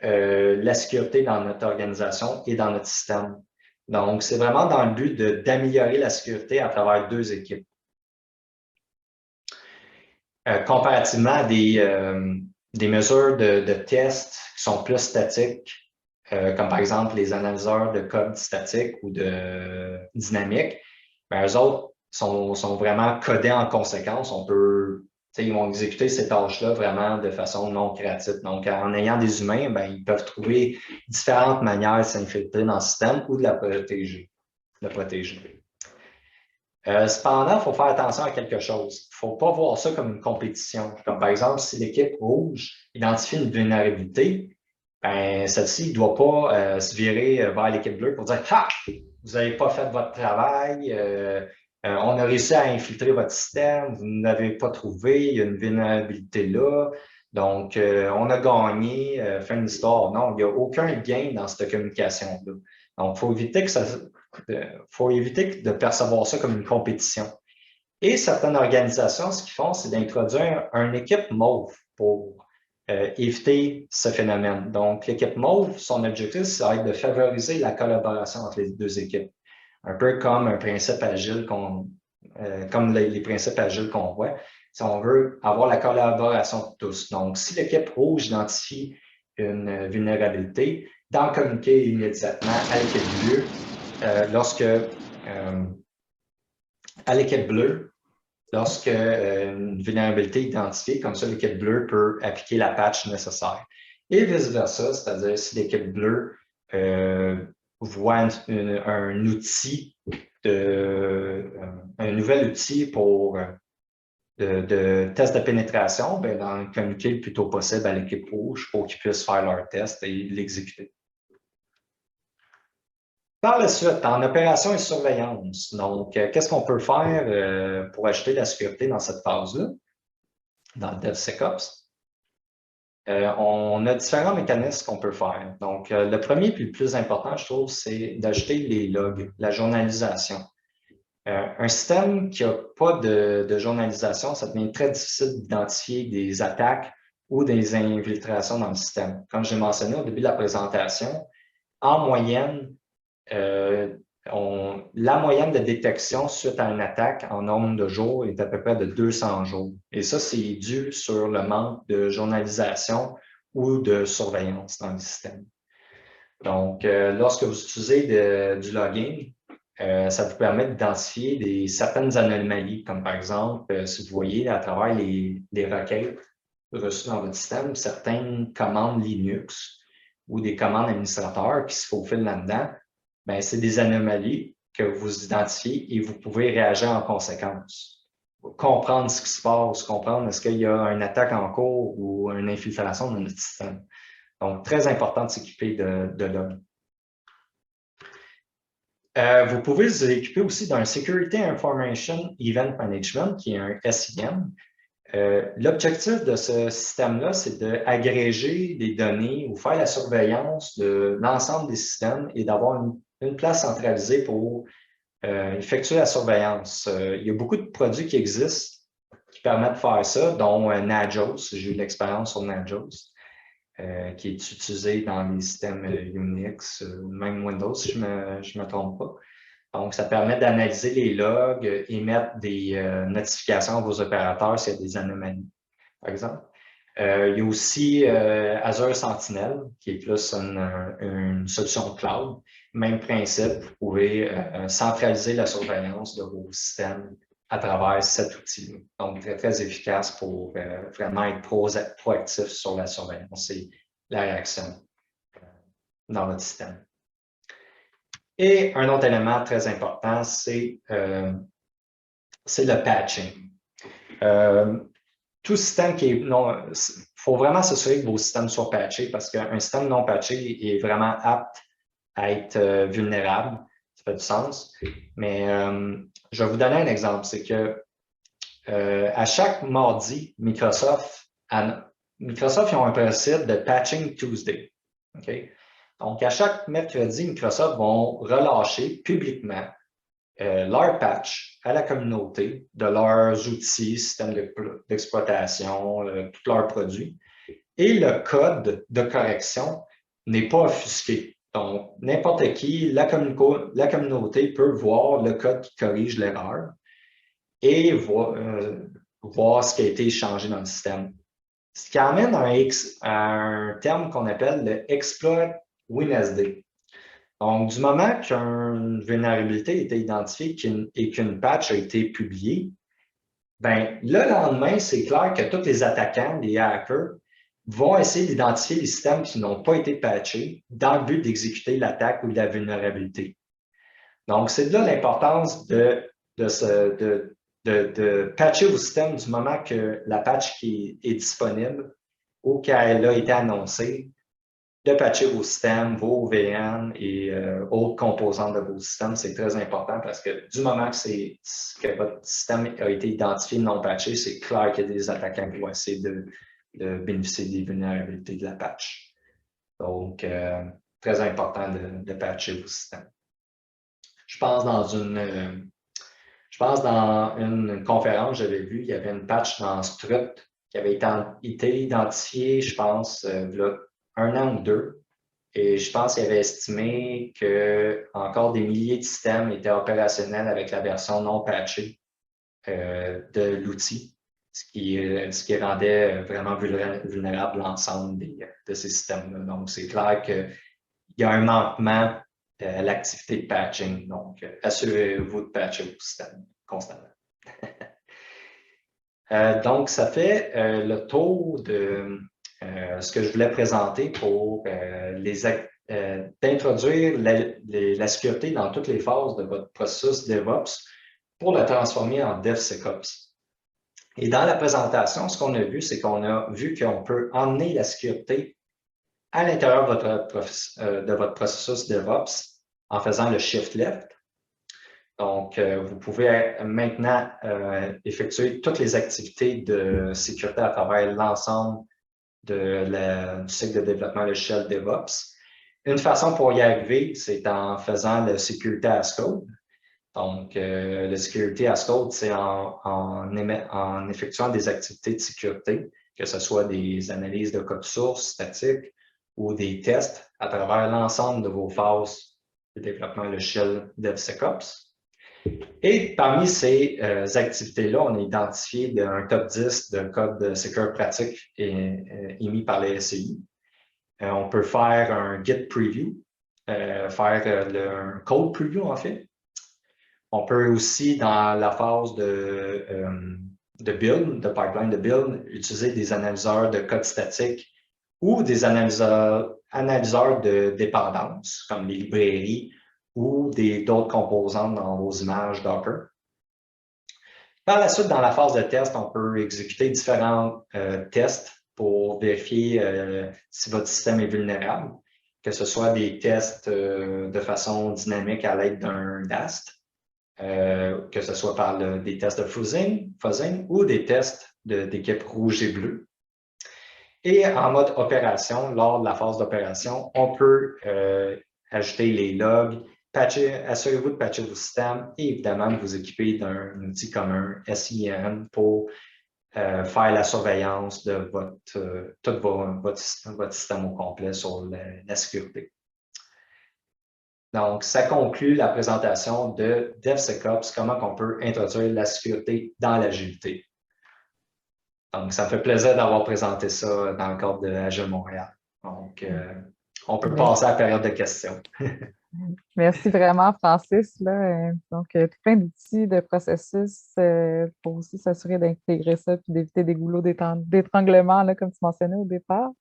la sécurité dans notre organisation et dans notre système. Donc, c'est vraiment dans le but d'améliorer la sécurité à travers 2 équipes. Comparativement à des mesures de tests qui sont plus statiques, comme par exemple les analyseurs de code statique ou de dynamique, ben, eux autres sont vraiment codés en conséquence. Ils vont exécuter ces tâches-là vraiment de façon non créative. Donc, en ayant des humains, ben, ils peuvent trouver différentes manières de s'infiltrer dans le système ou de la protéger. Cependant, il faut faire attention à quelque chose. Il ne faut pas voir ça comme une compétition. Comme par exemple, si l'équipe rouge identifie une vulnérabilité, ben, celle-ci ne doit pas se virer vers l'équipe bleue pour dire « Ha! Vous n'avez pas fait votre travail, on a réussi à infiltrer votre système, vous n'avez pas trouvé, il y a une vulnérabilité là, donc on a gagné, fin de l'histoire. » Non, il n'y a aucun gain dans cette communication-là. Donc, il faut éviter de percevoir ça comme une compétition. Et certaines organisations, ce qu'ils font, c'est d'introduire une équipe mauve pour éviter ce phénomène. Donc, l'équipe mauve, son objectif, c'est de favoriser la collaboration entre les 2 équipes. Un peu comme un principe agile comme les principes agiles qu'on voit. Si on veut avoir la collaboration de tous. Donc, si l'équipe rouge identifie une vulnérabilité, d'en communiquer immédiatement à l'équipe bleue à l'équipe bleue, lorsque une vulnérabilité est identifiée, comme ça, l'équipe bleue peut appliquer la patch nécessaire. Et vice-versa, c'est-à-dire si l'équipe bleue voit un outil, un nouvel outil pour de test de pénétration, ben, d'en communiquer le plus tôt possible à l'équipe rouge pour qu'ils puissent faire leur test et l'exécuter. Par la suite, en opération et surveillance, donc, qu'est-ce qu'on peut faire pour ajouter de la sécurité dans cette phase-là, dans le DevSecOps? On a différents mécanismes qu'on peut faire. Donc, le premier et le plus important, je trouve, c'est d'ajouter les logs, la journalisation. Un système qui n'a pas de journalisation, ça devient très difficile d'identifier des attaques ou des infiltrations dans le système. Comme j'ai mentionné au début de la présentation, en moyenne, la moyenne de détection suite à une attaque en nombre de jours est à peu près de 200 jours. Et ça, c'est dû sur le manque de journalisation ou de surveillance dans le système. Donc, lorsque vous utilisez du logging, ça vous permet d'identifier certaines anomalies, comme par exemple, si vous voyez à travers les requêtes reçues dans votre système, certaines commandes Linux ou des commandes administrateurs qui se faufilent là-dedans, ben, c'est des anomalies que vous identifiez et vous pouvez réagir en conséquence. Comprendre ce qui se passe, comprendre est-ce qu'il y a une attaque en cours ou une infiltration dans notre système. Donc, très important de s'équiper de log. Vous pouvez vous équiper aussi d'un Security Information Event Management, qui est un SIM. L'objectif de ce système-là, c'est d'agréger des données ou faire la surveillance de l'ensemble des systèmes et d'avoir une place centralisée pour effectuer la surveillance. Il y a beaucoup de produits qui existent qui permettent de faire ça, dont Nagios. J'ai eu l'expérience sur Nagios, qui est utilisé dans les systèmes Unix ou même Windows, si je me trompe pas. Donc, ça permet d'analyser les logs, émettre des notifications à vos opérateurs s'il y a des anomalies, par exemple. Il y a aussi Azure Sentinel, qui est plus une solution cloud. Même principe, vous pouvez centraliser la surveillance de vos systèmes à travers cet outil. Donc, très, très efficace pour vraiment être proactif sur la surveillance et la réaction dans votre système. Et un autre élément très important, c'est le patching. Tout système qui est non, il faut vraiment s'assurer que vos systèmes soient patchés parce qu'un système non patché est vraiment apte à être vulnérable. Ça fait du sens. Mais je vais vous donner un exemple. C'est que à chaque mardi, Microsoft, ils ont un principe de Patching Tuesday. Okay? Donc, à chaque mercredi, Microsoft vont relâcher publiquement leur patch à la communauté de leurs outils, systèmes d'exploitation, tous leurs produits. Et le code de correction n'est pas offusqué. Donc, n'importe qui, la communauté peut voir le code qui corrige l'erreur et voir ce qui a été changé dans le système. Ce qui amène à un terme qu'on appelle le exploit WinSD. Donc, du moment qu'une vulnérabilité a été identifiée et qu'une patch a été publiée, ben, le lendemain, c'est clair que tous les attaquants, les hackers, vont essayer d'identifier les systèmes qui n'ont pas été patchés dans le but d'exécuter l'attaque ou la vulnérabilité. Donc, c'est là l'importance de patcher vos systèmes du moment que la patch qui est disponible ou qu'elle a été annoncée, de patcher vos systèmes, vos VM et autres composantes de vos systèmes, c'est très important parce que du moment que votre système a été identifié non patché, c'est clair qu'il y a des attaquants qui vont essayer de bénéficier des vulnérabilités de la patch. Donc, très important de patcher vos systèmes. Je pense dans une conférence, j'avais vu, il y avait une patch dans Struct qui avait été identifiée, je pense, il y a 1 an ou 2. Et je pense qu'il avait estimé que encore des milliers de systèmes étaient opérationnels avec la version non patchée de l'outil, ce qui rendait vraiment vulnérable l'ensemble de ces systèmes-là. Donc, c'est clair qu'il y a un manquement à l'activité de patching. Donc, assurez-vous de patcher vos systèmes constamment. Donc, ça fait le tour de ce que je voulais présenter pour d'introduire la sécurité dans toutes les phases de votre processus DevOps pour le transformer en DevSecOps. Et dans la présentation, ce qu'on a vu, c'est qu'on a vu qu'on peut emmener la sécurité à l'intérieur de votre processus DevOps en faisant le Shift Left. Donc, vous pouvez maintenant effectuer toutes les activités de sécurité à travers l'ensemble du cycle de développement logiciel DevOps. Une façon pour y arriver, c'est en faisant le Security as Code. Donc, le Security as Code, c'est en effectuant des activités de sécurité, que ce soit des analyses de code source statique ou des tests à travers l'ensemble de vos phases de développement logiciel DevSecOps. Et parmi ces activités-là, on a identifié un top 10 de code Secure pratique émis par les SCI. On peut faire un Git preview, faire un code preview en fait. On peut aussi, dans la phase de build, de pipeline de build, utiliser des analyseurs de code statique ou des analyseurs de dépendance, comme les librairies ou d'autres composantes dans vos images Docker. Par la suite, dans la phase de test, on peut exécuter différents tests pour vérifier si votre système est vulnérable, que ce soit des tests de façon dynamique à l'aide d'un DAST, que ce soit par des tests de fuzzing ou des tests d'équipe rouge et bleue. Et en mode opération, lors de la phase d'opération, on peut ajouter les logs, assurez-vous de patcher vos systèmes et évidemment de vous équiper d'un outil comme un SIEM pour faire la surveillance de tout votre système au complet sur la sécurité. Donc, ça conclut la présentation de DevSecOps, comment on peut introduire la sécurité dans l'agilité. Donc, ça me fait plaisir d'avoir présenté ça dans le cadre de Agile Montréal. Donc, on peut passer à la période de questions. Merci vraiment, Francis. Là. Donc, plein d'outils, de processus pour aussi s'assurer d'intégrer ça puis d'éviter des goulots d'étranglement, comme tu mentionnais au départ.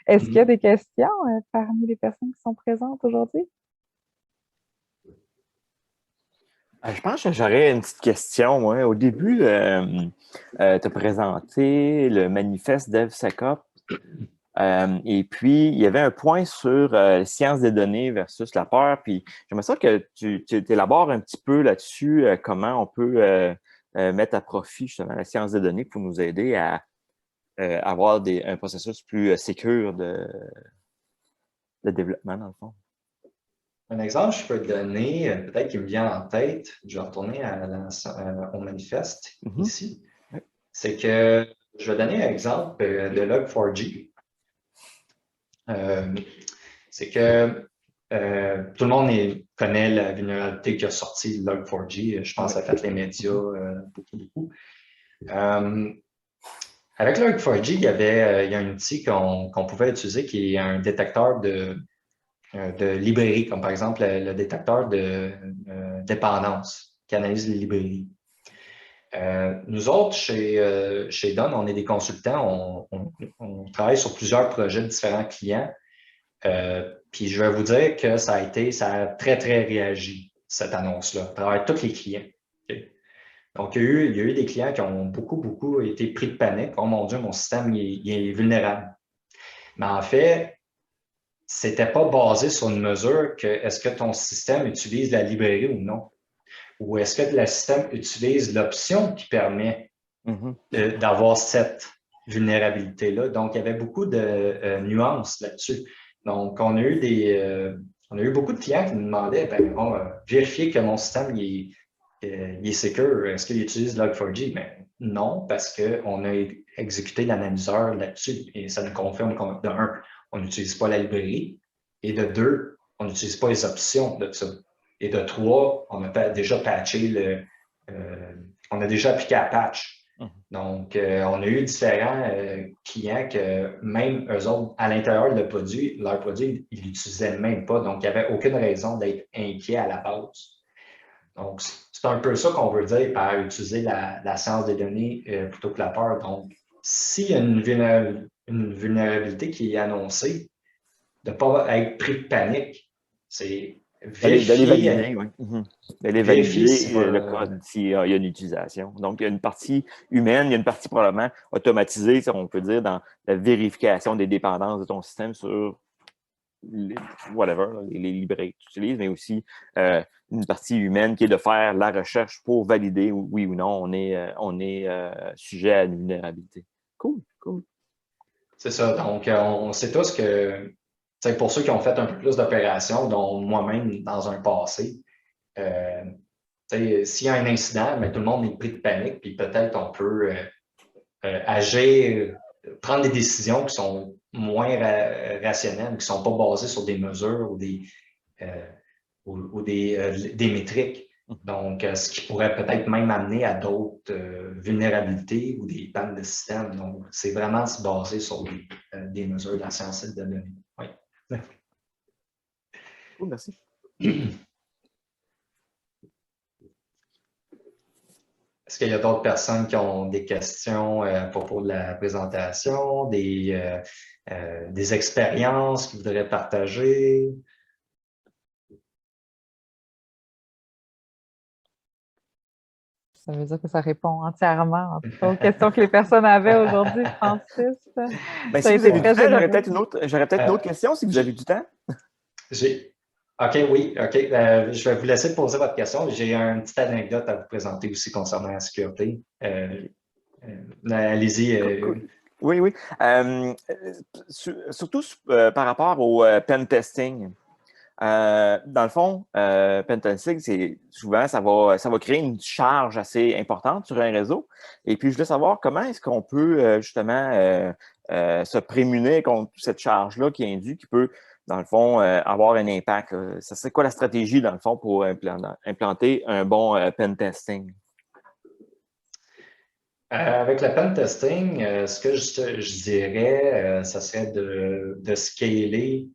Est-ce qu'il y a des questions parmi les personnes qui sont présentes aujourd'hui? Je pense que j'aurais une petite question. Moi. Au début, tu as présenté le manifeste DevSecOps. Et puis, il y avait un point sur sciences des données versus la peur. Puis, j'aimerais ça que tu élabores un petit peu là-dessus, comment on peut mettre à profit justement la science des données pour nous aider à avoir un processus plus sécure de développement, dans le fond. Un exemple, je peux te donner, peut-être qu'il me vient en tête, je vais retourner au manifeste ici. C'est que je vais donner un exemple de Log4j. C'est que tout le monde connaît la vulnérabilité qui a sorti Log4j. Je pense que ça a fait les médias beaucoup. Avec Log4j, il y a un outil qu'on pouvait utiliser qui est un détecteur de librairies, comme par exemple le détecteur de dépendance qui analyse les librairies. Nous autres, chez Don, on est des consultants, on travaille sur plusieurs projets de différents clients. Puis je vais vous dire que ça a très, très réagi, cette annonce-là, à travers tous les clients. Okay? Donc, il y a eu des clients qui ont beaucoup été pris de panique. Oh mon Dieu, mon système il est vulnérable. Mais en fait, c'était pas basé sur une mesure que est-ce que ton système utilise la librairie ou non? Ou est-ce que le système utilise l'option qui permet d'avoir cette vulnérabilité-là? Donc, il y avait beaucoup de nuances là-dessus. Donc, on a eu beaucoup de clients qui nous demandaient, vérifier que mon système il est secure. Est-ce qu'il utilise Log4j? Mais non, parce qu'on a exécuté l'analyseur là-dessus et ça nous confirme de un, on n'utilise pas la librairie et de deux, on n'utilise pas les options de ça. Et de trois, on a déjà patché on a déjà appliqué à patch. Donc, on a eu différents clients que même eux autres, à l'intérieur de leur produit, ils ne l'utilisaient même pas. Donc, il n'y avait aucune raison d'être inquiet à la base. Donc, c'est un peu ça qu'on veut dire par utiliser la science des données plutôt que la peur. Donc, s'il y a une vulnérabilité qui est annoncée, de ne pas être pris de panique, c'est d'aller valider, oui. D'aller valider le code s'il y a une utilisation. Donc, il y a une partie humaine, il y a une partie probablement automatisée, si on peut dire, dans la vérification des dépendances de ton système sur les librairies que tu utilises, mais aussi une partie humaine qui est de faire la recherche pour valider oui ou non on est sujet à une vulnérabilité. Cool. C'est ça. Donc, on sait tous que pour ceux qui ont fait un peu plus d'opérations, dont moi-même dans un passé, s'il y a un incident, mais tout le monde est pris de panique, puis peut-être on peut agir, prendre des décisions qui sont moins rationnelles, qui ne sont pas basées sur des mesures ou ou des métriques. Donc, ce qui pourrait peut-être même amener à d'autres vulnérabilités ou des pannes de système. Donc, c'est vraiment se baser sur des mesures de la science de données. Oui. Cool, merci. Est-ce qu'il y a d'autres personnes qui ont des questions à propos de la présentation, des expériences qu'ils voudraient partager? Ça veut dire que ça répond entièrement en tout cas, aux questions que les personnes avaient aujourd'hui, Francis. Ben, Ça a si vous été avez très du temps, j'aurais généreux. peut-être une autre question si vous avez du temps. OK, oui, OK. Je vais vous laisser poser votre question. J'ai une petite anecdote à vous présenter aussi concernant la sécurité. Allez-y. Cool. Oui, oui. Surtout par rapport au pen testing. Dans le fond, pen testing, c'est souvent, ça va créer une charge assez importante sur un réseau. Et puis, je voulais savoir comment est-ce qu'on peut justement se prémunir contre cette charge-là qui est induite, qui peut, dans le fond, avoir un impact. Ça serait quoi la stratégie, dans le fond, pour implanter un bon pen testing? Avec le pen testing, ce que je dirais, ça serait de scaler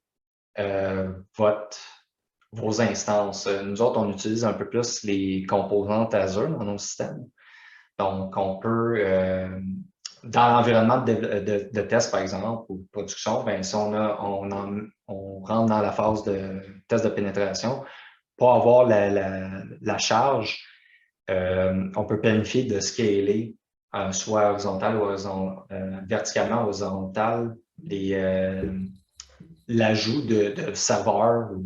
vos instances. Nous autres, on utilise un peu plus les composantes Azure dans nos systèmes. Donc, on peut, dans l'environnement de test, par exemple, ou de production, bien, si on rentre dans la phase de test de pénétration, pour avoir la charge, on peut planifier de scaler soit horizontal ou verticalement horizontal l'ajout de serveurs ou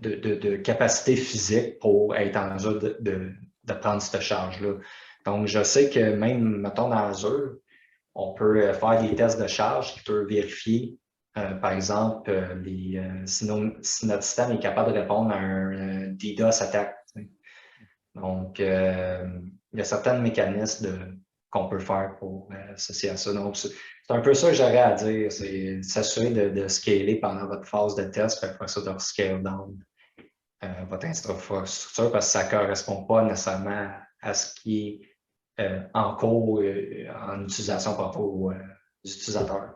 de capacité physique pour être en mesure de prendre cette charge-là. Donc, je sais que même, mettons, dans Azure, on peut faire des tests de charge qui peuvent vérifier, par exemple, si notre système est capable de répondre à un DDoS attaque. Donc, il y a certains mécanismes qu'on peut faire pour associer à ça. Donc, c'est un peu ça que j'aurais à dire, c'est s'assurer de scaler pendant votre phase de test, puis après ça, de scale down votre infrastructure parce que ça ne correspond pas nécessairement à ce qui est en cours en utilisation par rapport aux utilisateurs.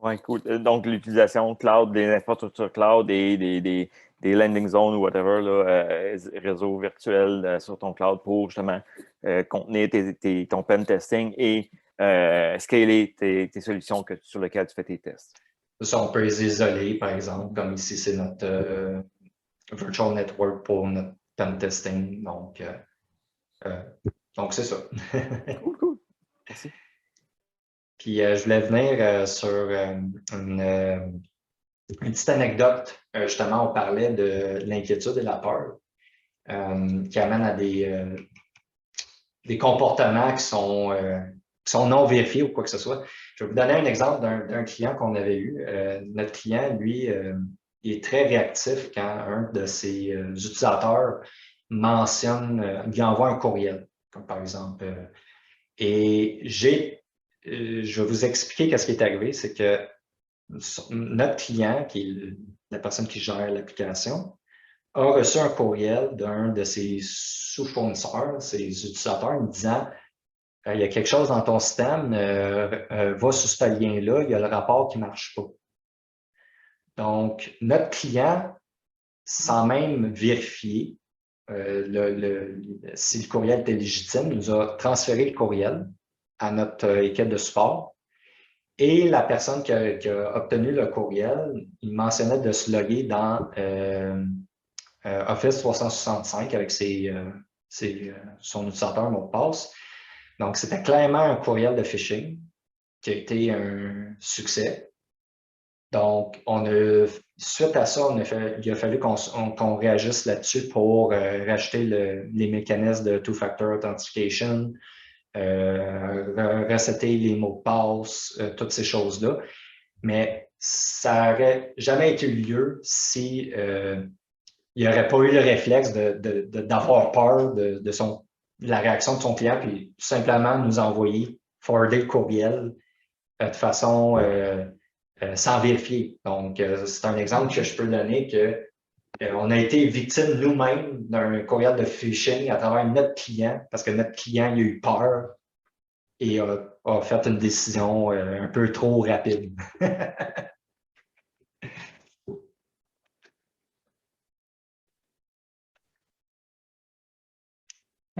Oui, cool. Donc, l'utilisation cloud, des infrastructures cloud et des landing zones ou whatever, là, réseau virtuel sur ton cloud pour justement contenir ton pen testing et scaler tes solutions sur lesquelles tu fais tes tests. Ça, on peut les isoler, par exemple, comme ici, c'est notre virtual network pour notre pen testing. Donc c'est ça. Cool. Merci. Puis, je voulais venir sur une petite anecdote. Justement, on parlait de l'inquiétude et la peur qui amènent à des comportements qui sont non vérifiés ou quoi que ce soit. Je vais vous donner un exemple d'un client qu'on avait eu. Notre client, lui, il est très réactif quand un de ses utilisateurs lui envoie un courriel, comme par exemple. Et je vais vous expliquer ce qui est arrivé, c'est que notre client, qui est la personne qui gère l'application, a reçu un courriel d'un de ses sous-fournisseurs, ses utilisateurs, me disant il y a quelque chose dans ton système, va sur ce lien-là, il y a le rapport qui ne marche pas. Donc, notre client, sans même vérifier si le courriel était légitime, nous a transféré le courriel à notre équipe de support. Et la personne qui a obtenu le courriel, il mentionnait de se loguer dans Office 365 avec son utilisateur mot de passe. Donc, c'était clairement un courriel de phishing qui a été un succès. Donc, suite à ça, il a fallu qu'on réagisse là-dessus pour rajouter les mécanismes de two-factor authentication, resetter les mots de passe, toutes ces choses-là. Mais ça n'aurait jamais été lieu si il n'aurait pas eu le réflexe d'avoir peur de la réaction de son client, puis tout simplement nous envoyer, forwarder le courriel de façon sans vérifier. Donc, c'est un exemple que je peux donner que on a été victime nous-mêmes d'un courriel de phishing à travers notre client parce que notre client il a eu peur et a fait une décision un peu trop rapide.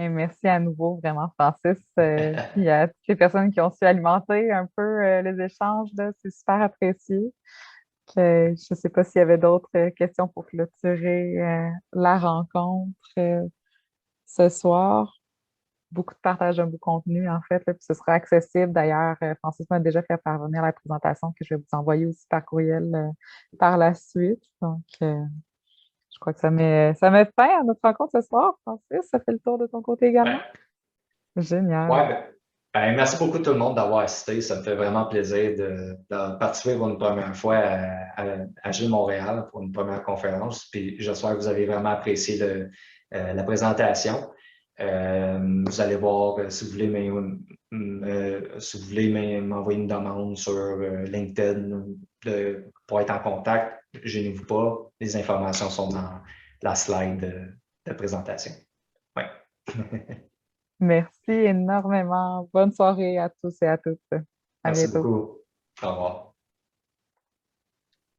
Et merci à nouveau, vraiment, Francis. Puis à toutes les personnes qui ont su alimenter un peu les échanges, là, c'est super apprécié. Je ne sais pas s'il y avait d'autres questions pour clôturer la rencontre ce soir. Beaucoup de partage d'un beau contenu, en fait, là, puis ce sera accessible. D'ailleurs, Francis m'a déjà fait parvenir la présentation que je vais vous envoyer aussi par courriel par la suite. Donc, je crois que ça met fin à notre rencontre ce soir, Francis. Ça fait le tour de ton côté également. Ouais. Génial. Ouais, merci beaucoup tout le monde d'avoir assisté. Ça me fait vraiment plaisir de participer pour une première fois à Gilles Montréal pour une première conférence. Puis j'espère que vous avez vraiment apprécié la présentation. Vous allez voir si vous voulez m'envoyer une demande sur LinkedIn pour être en contact. Gênez-vous pas. Les informations sont dans la slide de présentation. Ouais. Merci énormément. Bonne soirée à tous et à toutes. À Merci bientôt. beaucoup. Au revoir.